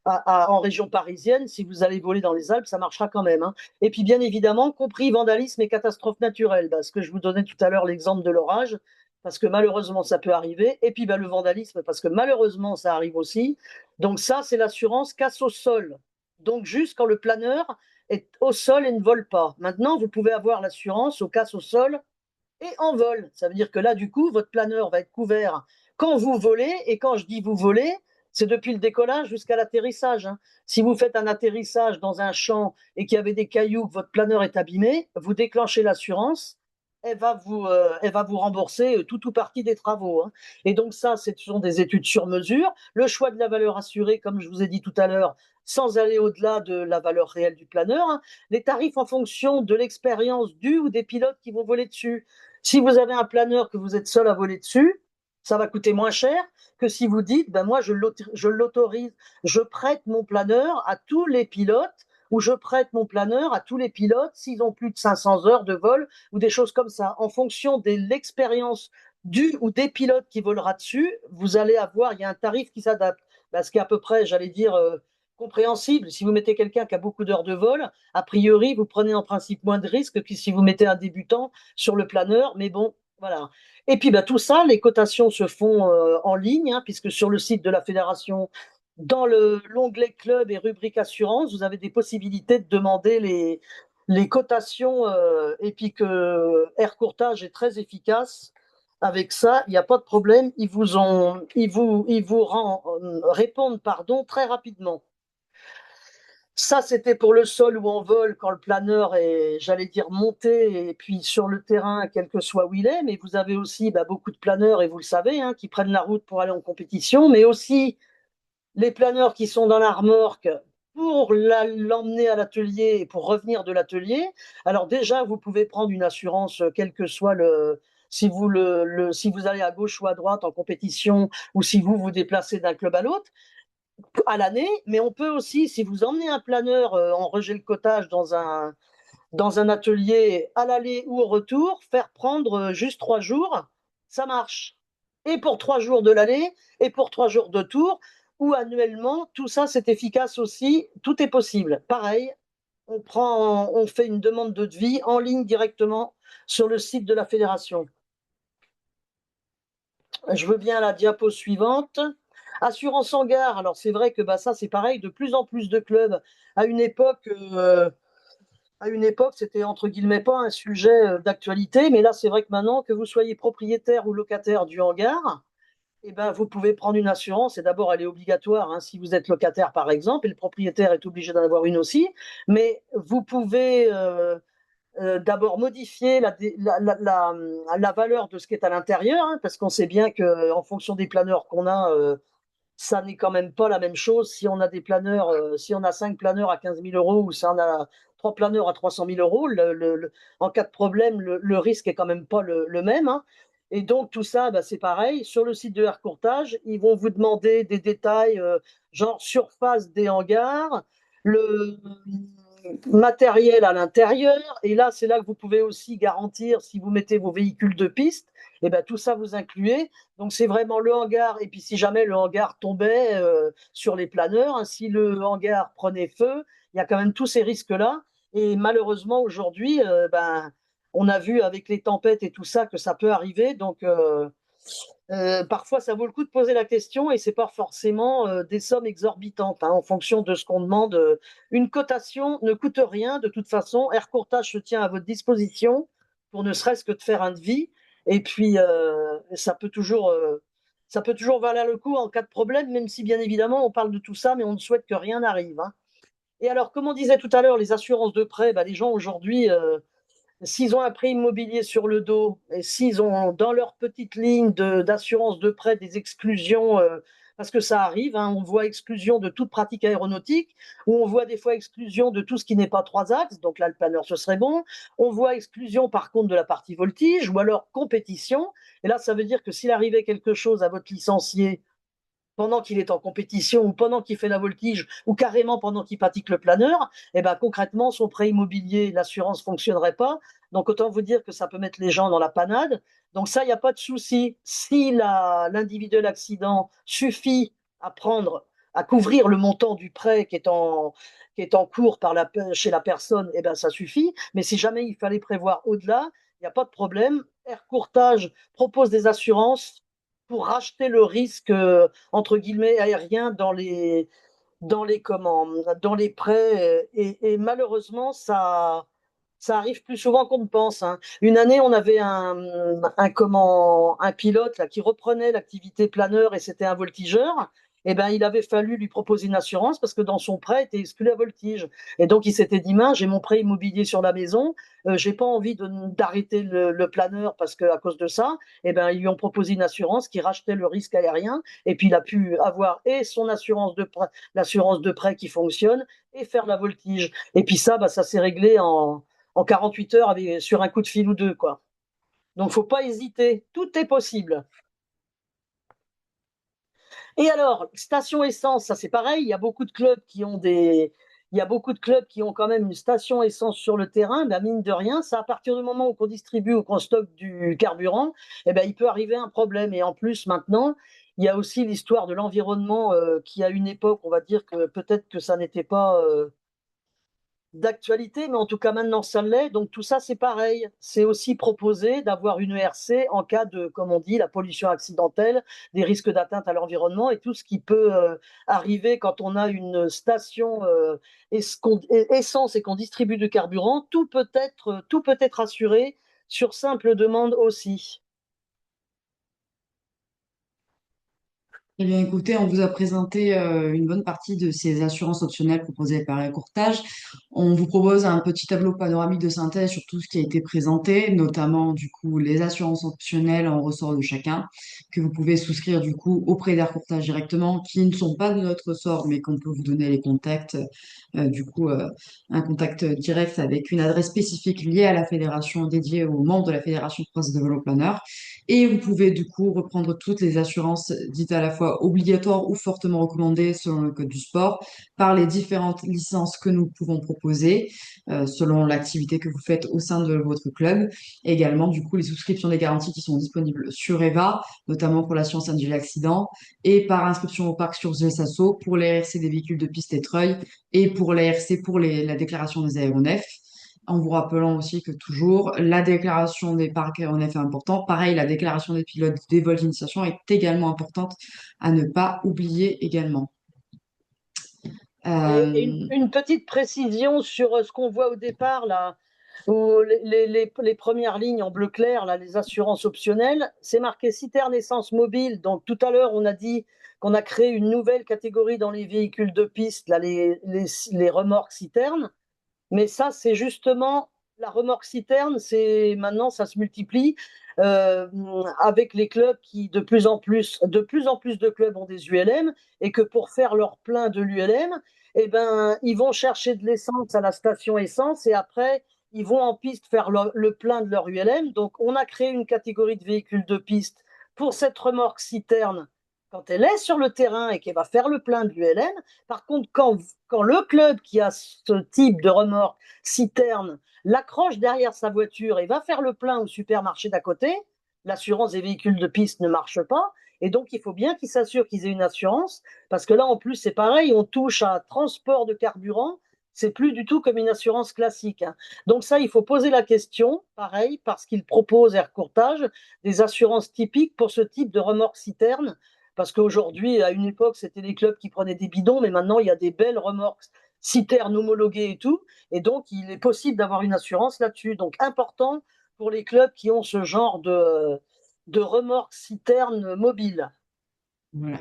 en région parisienne. Si vous allez voler dans les Alpes, ça marchera quand même, hein. Et puis bien évidemment, compris vandalisme et catastrophes naturelles, parce que je vous donnais tout à l'heure l'exemple de l'orage, parce que malheureusement ça peut arriver, et puis le vandalisme, parce que malheureusement ça arrive aussi. Donc ça, c'est l'assurance casse au sol. Donc juste quand le planeur est au sol et ne vole pas. Maintenant, vous pouvez avoir l'assurance au casse au sol et en vol. Ça veut dire que là, du coup, votre planeur va être couvert quand vous volez. Et quand je dis vous volez, c'est depuis le décollage jusqu'à l'atterrissage, hein. Si vous faites un atterrissage dans un champ et qu'il y avait des cailloux, que votre planeur est abîmé, vous déclenchez l'assurance. Elle va vous rembourser tout ou partie des travaux, hein. Et donc ça, ce sont des études sur mesure. Le choix de la valeur assurée, comme je vous ai dit tout à l'heure, sans aller au-delà de la valeur réelle du planeur, hein. Les tarifs en fonction de l'expérience du ou des pilotes qui vont voler dessus. Si vous avez un planeur que vous êtes seul à voler dessus, ça va coûter moins cher que si vous dites, ben moi je l'autorise, je prête mon planeur à tous les pilotes, ou je prête mon planeur à tous les pilotes s'ils ont plus de 500 heures de vol ou des choses comme ça. En fonction de l'expérience du ou des pilotes qui volera dessus, vous allez avoir, il y a un tarif qui s'adapte. Ce qui est à peu près, j'allais dire, compréhensible. Si vous mettez quelqu'un qui a beaucoup d'heures de vol, a priori, vous prenez en principe moins de risques que si vous mettez un débutant sur le planeur. Mais bon, voilà. Et puis tout ça, les cotations se font en ligne, hein, puisque sur le site de la fédération, dans l'onglet club et rubrique assurance, vous avez des possibilités de demander les cotations et puis que Air Courtage est très efficace. Avec ça, il n'y a pas de problème. Ils vous répondent très rapidement. Ça, c'était pour le sol ou en vol quand le planeur est, j'allais dire, monté et puis sur le terrain, quel que soit où il est. Mais vous avez aussi beaucoup de planeurs, et vous le savez, hein, qui prennent la route pour aller en compétition, mais aussi les planeurs qui sont dans la remorque pour l'emmener à l'atelier et pour revenir de l'atelier. Alors déjà, vous pouvez prendre une assurance, quel que soit si vous allez à gauche ou à droite en compétition, ou si vous vous déplacez d'un club à l'autre, à l'année. Mais on peut aussi, si vous emmenez un planeur en rejet le cotage dans un atelier à l'aller ou au retour, faire prendre juste 3 jours, ça marche. Et pour 3 jours de l'aller, et pour 3 jours de tour, ou annuellement, tout ça c'est efficace aussi, tout est possible. Pareil, on fait une demande de devis en ligne directement sur le site de la fédération. Je veux bien la diapo suivante. Assurance en gare, alors c'est vrai que ça c'est pareil, de plus en plus de clubs. À une époque, c'était entre guillemets pas un sujet d'actualité, mais là, c'est vrai que maintenant, que vous soyez propriétaire ou locataire du hangar, vous pouvez prendre une assurance. Et d'abord, elle est obligatoire, hein, si vous êtes locataire, par exemple, et le propriétaire est obligé d'en avoir une aussi. Mais vous pouvez d'abord modifier la valeur de ce qui est à l'intérieur, hein, parce qu'on sait bien qu'en fonction des planeurs qu'on a, ça n'est quand même pas la même chose si on a des planeurs, si on a 5 planeurs à 15 000 euros ou si on a 3 planeurs à 300 000 euros. En cas de problème, le risque est quand même pas le même, hein. Et donc, tout ça, c'est pareil. Sur le site de Air Courtage, ils vont vous demander des détails, genre surface des hangars, le matériel à l'intérieur. Et là, c'est là que vous pouvez aussi garantir, si vous mettez vos véhicules de piste, tout ça vous incluez. Donc, c'est vraiment le hangar. Et puis, si jamais le hangar tombait sur les planeurs, hein, si le hangar prenait feu, il y a quand même tous ces risques-là. Et malheureusement, aujourd'hui, on a vu avec les tempêtes et tout ça que ça peut arriver. Donc, parfois, ça vaut le coup de poser la question et c'est pas forcément des sommes exorbitantes, hein, en fonction de ce qu'on demande. Une cotation ne coûte rien de toute façon. Air Courtage se tient à votre disposition pour ne serait-ce que de faire un devis. Et puis, ça peut toujours valoir le coup en cas de problème, même si bien évidemment on parle de tout ça, mais on ne souhaite que rien n'arrive, hein. Et alors, comme on disait tout à l'heure, les assurances de prêt, bah, les gens aujourd'hui, s'ils ont un prêt immobilier sur le dos et s'ils ont dans leur petite ligne d'assurance de prêt des exclusions, parce que ça arrive, hein, on voit exclusion de toute pratique aéronautique, ou on voit des fois exclusion de tout ce qui n'est pas trois axes, donc là le planeur ce serait bon, on voit exclusion par contre de la partie voltige, ou alors compétition, et là ça veut dire que s'il arrivait quelque chose à votre licencié, pendant qu'il est en compétition ou pendant qu'il fait la voltige ou carrément pendant qu'il pratique le planeur, eh ben, concrètement, son prêt immobilier, l'assurance ne fonctionnerait pas. Donc, autant vous dire que ça peut mettre les gens dans la panade. Donc, ça, il n'y a pas de souci. Si l'individuel accident suffit à prendre, à couvrir le montant du prêt qui est en cours chez la personne, eh ben, ça suffit. Mais si jamais il fallait prévoir au-delà, il n'y a pas de problème. Air Courtage propose des assurances pour racheter le risque entre guillemets aérien dans les prêts et malheureusement ça arrive plus souvent qu'on ne pense, hein. Une année, on avait un pilote là, qui reprenait l'activité planeur et c'était un voltigeur. Eh ben, il avait fallu lui proposer une assurance parce que dans son prêt était exclu la voltige. Et donc, il s'était dit, mince, j'ai mon prêt immobilier sur la maison, j'ai pas envie d'arrêter le planeur parce que à cause de ça, eh ben, ils lui ont proposé une assurance qui rachetait le risque aérien. Et puis, il a pu avoir et son l'assurance de prêt qui fonctionne et faire la voltige. Et puis ça, bah, ça s'est réglé en 48 heures sur un coup de fil ou deux, quoi. Donc, faut pas hésiter. Tout est possible. Et alors, station essence, ça c'est pareil. Il y a beaucoup de clubs qui ont il y a beaucoup de clubs qui ont quand même une station essence sur le terrain. Ben, mine de rien, ça, à partir du moment où on distribue ou qu'on stocke du carburant, eh ben, il peut arriver un problème. Et en plus, maintenant, il y a aussi l'histoire de l'environnement qui, à une époque, on va dire que peut-être que ça n'était pas d'actualité, mais en tout cas maintenant ça l'est. Donc tout ça c'est pareil. C'est aussi proposé d'avoir une ERC en cas de, comme on dit, la pollution accidentelle, des risques d'atteinte à l'environnement et tout ce qui peut arriver quand on a une station essence et qu'on distribue du carburant. Tout peut être assuré sur simple demande aussi. Eh bien, écoutez, on vous a présenté une bonne partie de ces assurances optionnelles proposées par Courtage. On vous propose un petit tableau panoramique de synthèse sur tout ce qui a été présenté, notamment du coup les assurances optionnelles en ressort de chacun, que vous pouvez souscrire du coup auprès d'Air Courtage directement, qui ne sont pas de notre ressort, mais qu'on peut vous donner les contacts, un contact direct avec une adresse spécifique liée à la fédération, dédiée aux membres de la fédération française de vélo planeur. Et vous pouvez du coup reprendre toutes les assurances dites à la fois obligatoires ou fortement recommandées selon le code du sport par les différentes licences que nous pouvons proposer selon l'activité que vous faites au sein de votre club. Et également du coup les souscriptions des garanties qui sont disponibles sur EVA, notamment pour l'assurance individuelle accident et par inscription au parc sur GSASO pour les RC des véhicules de piste et treuil et pour la RC pour la déclaration des aéronefs en vous rappelant aussi que toujours la déclaration des parcs aéronefs est importante. Pareil, la déclaration des pilotes des vols d'initiation est également importante à ne pas oublier également. Et une petite précision sur ce qu'on voit au départ, là, où les premières lignes en bleu clair, là, les assurances optionnelles, c'est marqué citerne essence mobile. Donc tout à l'heure, on a dit qu'on a créé une nouvelle catégorie dans les véhicules de piste, là, les remorques citernes. Mais ça, c'est justement la remorque citerne, c'est maintenant ça se multiplie euh, avec les clubs qui de plus en plus de clubs ont des ULM et que pour faire leur plein de l'ULM, eh ben ils vont chercher de l'essence à la station essence et après ils vont en piste faire le plein de leur ULM. Donc on a créé une catégorie de véhicules de piste pour cette remorque citerne quand elle est sur le terrain et qu'elle va faire le plein de l'ULM. Par contre, quand le club qui a ce type de remorque citerne l'accroche derrière sa voiture et va faire le plein au supermarché d'à côté, l'assurance des véhicules de piste ne marche pas. Et donc, il faut bien qu'ils s'assurent qu'ils aient une assurance, parce que là, en plus, c'est pareil, on touche à transport de carburant, C'est plus du tout comme une assurance classique, hein. Donc ça, il faut poser la question, pareil, parce qu'il propose Air Courtage des assurances typiques pour ce type de remorque citerne. Parce qu'aujourd'hui, à une époque, c'était les clubs qui prenaient des bidons, mais maintenant, il y a des belles remorques citernes homologuées et tout. Et donc, il est possible d'avoir une assurance là-dessus. Donc, important pour les clubs qui ont ce genre de remorque citerne mobile. Voilà.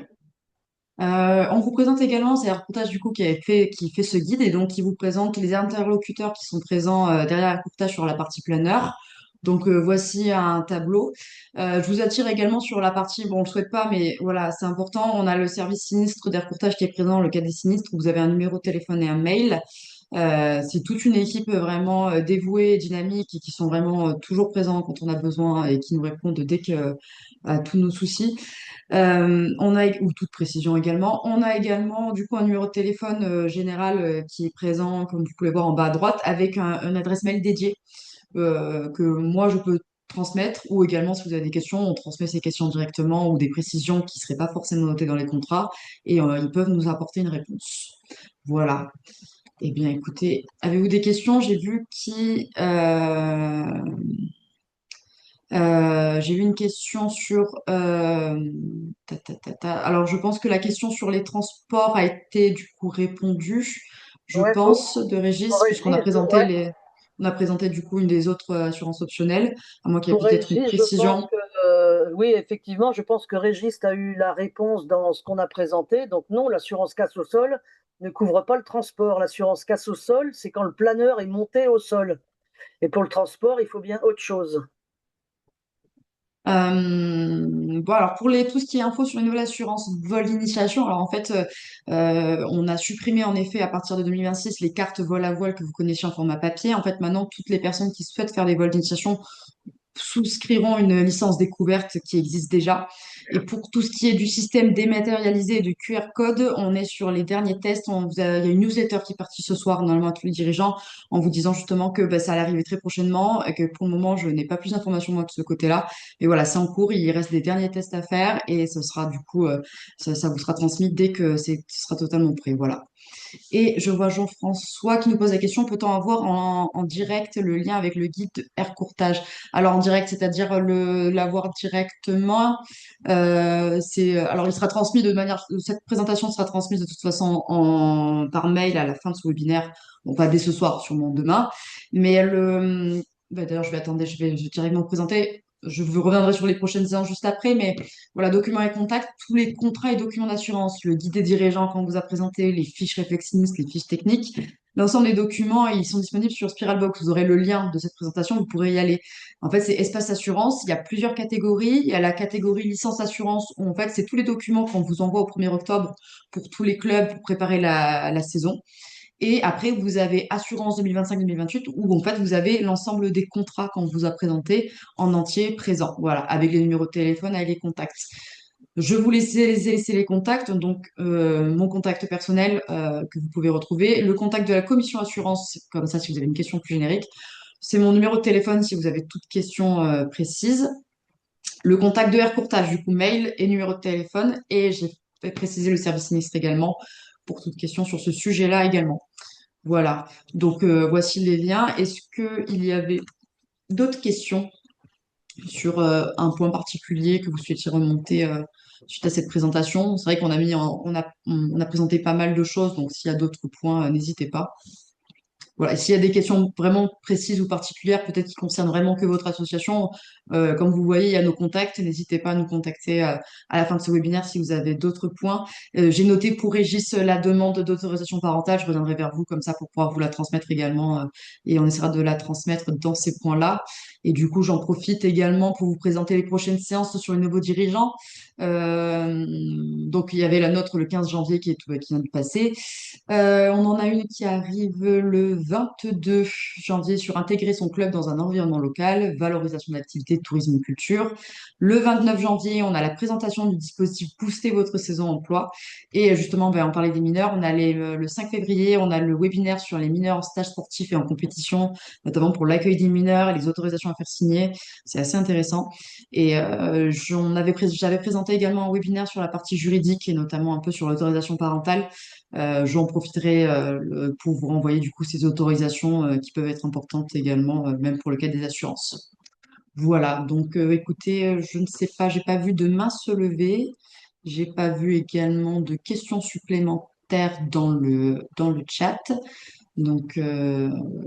On vous présente également, c'est Aircourtage du coup qui fait ce guide et donc qui vous présente les interlocuteurs qui sont présents derrière Aircourtage sur la partie planeur. Donc voici un tableau. Je vous attire également sur la partie, bon on le souhaite pas, mais voilà, c'est important. On a le service sinistre d'Aircourtage qui est présent dans le cas des sinistres. Vous avez un numéro de téléphone et un mail. C'est toute une équipe vraiment dévouée, dynamique et qui sont vraiment toujours présents quand on a besoin et qui nous répondent dès que à tous nos soucis. Ou toute précision également. On a également du coup un numéro de téléphone général qui est présent, comme vous pouvez voir en bas à droite, avec une adresse mail dédiée que moi je peux transmettre, ou également si vous avez des questions, on transmet ces questions directement ou des précisions qui ne seraient pas forcément notées dans les contrats et ils peuvent nous apporter une réponse. Voilà. Eh bien, écoutez, avez-vous des questions? J'ai vu une question sur. Alors, je pense que la question sur les transports a été du coup répondue, je Ouais, pense, de Régis, puisqu'on a Régis, présenté ouais. on a présenté du coup une des autres assurances optionnelles, à moins qu'il y ait Pour peut-être une Régis, je pense précision. que oui, effectivement, je pense que Régis a eu la réponse dans ce qu'on a présenté. Donc non, l'assurance casse au sol ne couvre pas le transport. L'assurance casse au sol, c'est quand le planeur est monté au sol. Et pour le transport, il faut bien autre chose. Bon, alors pour tout ce qui est info sur une nouvelle assurance vol d'initiation, alors en fait, on a supprimé en effet à partir de 2026 les cartes vol à voile que vous connaissiez en format papier. En fait, maintenant, toutes les personnes qui souhaitent faire des vols d'initiation souscriront une licence découverte qui existe déjà. Et pour tout ce qui est du système dématérialisé et de QR code, on est sur les derniers tests. Il y a une newsletter qui est partie ce soir, normalement à tous les dirigeants, en vous disant justement que bah, ça allait arriver très prochainement et que pour le moment, je n'ai pas plus d'informations moi de ce côté-là. Mais voilà, c'est en cours, il reste des derniers tests à faire et ce sera du coup, ça vous sera transmis dès que ce sera totalement prêt. Voilà. Et je vois Jean-François qui nous pose la question, peut-on avoir en direct le lien avec le guide Air Courtage? Alors en direct, c'est-à-dire l'avoir directement, alors il sera transmis cette présentation sera transmise de toute façon par mail à la fin de ce webinaire, bon pas dès ce soir, sûrement demain, mais d'ailleurs je vais directement présenter. Je vous reviendrai sur les prochaines séances juste après, mais voilà, documents et contacts, tous les contrats et documents d'assurance, le guide des dirigeants qu'on vous a présenté, les fiches réfleximistes, les fiches techniques. L'ensemble des documents, ils sont disponibles sur Spiralbox. Vous aurez le lien de cette présentation, vous pourrez y aller. En fait, c'est espace assurance. Il y a plusieurs catégories. Il y a la catégorie licence assurance, où en fait, c'est tous les documents qu'on vous envoie au 1er octobre pour tous les clubs pour préparer la saison. Et après, vous avez assurance 2025-2028 où en fait, vous avez l'ensemble des contrats qu'on vous a présentés en entier présents. Voilà, avec les numéros de téléphone, avec les contacts. Je vous laisser les contacts, donc mon contact personnel que vous pouvez retrouver, le contact de la commission assurance, comme ça si vous avez une question plus générique, c'est mon numéro de téléphone si vous avez toute question précise, le contact de Air Courtage, du coup mail et numéro de téléphone, et j'ai fait préciser le service sinistre également pour toute question sur ce sujet-là également. Voilà, donc voici les liens. Est-ce qu'il y avait d'autres questions sur un point particulier que vous souhaitiez remonter suite à cette présentation? C'est vrai on a présenté pas mal de choses, donc s'il y a d'autres points, n'hésitez pas. Voilà. Et s'il y a des questions vraiment précises ou particulières, peut-être qui concernent vraiment que votre association, comme vous voyez, il y a nos contacts. N'hésitez pas à nous contacter à la fin de ce webinaire si vous avez d'autres points. J'ai noté pour Régis la demande d'autorisation parentale. Je reviendrai vers vous comme ça pour pouvoir vous la transmettre également et on essaiera de la transmettre dans ces points-là. Et du coup, j'en profite également pour vous présenter les prochaines séances sur les nouveaux dirigeants. Donc, il y avait la nôtre le 15 janvier qui vient de passer. On en a une qui arrive le 22 janvier sur intégrer son club dans un environnement local, valorisation d'activités, tourisme et culture. Le 29 janvier, on a la présentation du dispositif Booster votre saison emploi. Et justement, on parlait des mineurs. On a le 5 février, on a le webinaire sur les mineurs en stage sportif et en compétition, notamment pour l'accueil des mineurs et les autorisations à faire signer. C'est assez intéressant. Et j'avais présenté également un webinaire sur la partie juridique et notamment un peu sur l'autorisation parentale. J'en profiterai pour vous renvoyer du coup ces autorisations qui peuvent être importantes également, même pour le cas des assurances. Voilà, donc écoutez, je ne sais pas, j'ai pas vu de main se lever, j'ai pas vu également de questions supplémentaires dans le chat. Donc,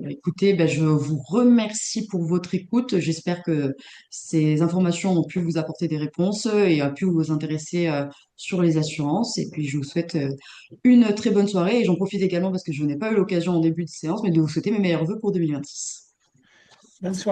écoutez, je vous remercie pour votre écoute. J'espère que ces informations ont pu vous apporter des réponses et a pu vous intéresser sur les assurances. Et puis, je vous souhaite une très bonne soirée. Et j'en profite également parce que je n'ai pas eu l'occasion en début de séance, mais de vous souhaiter mes meilleurs vœux pour 2026. Bonne soirée.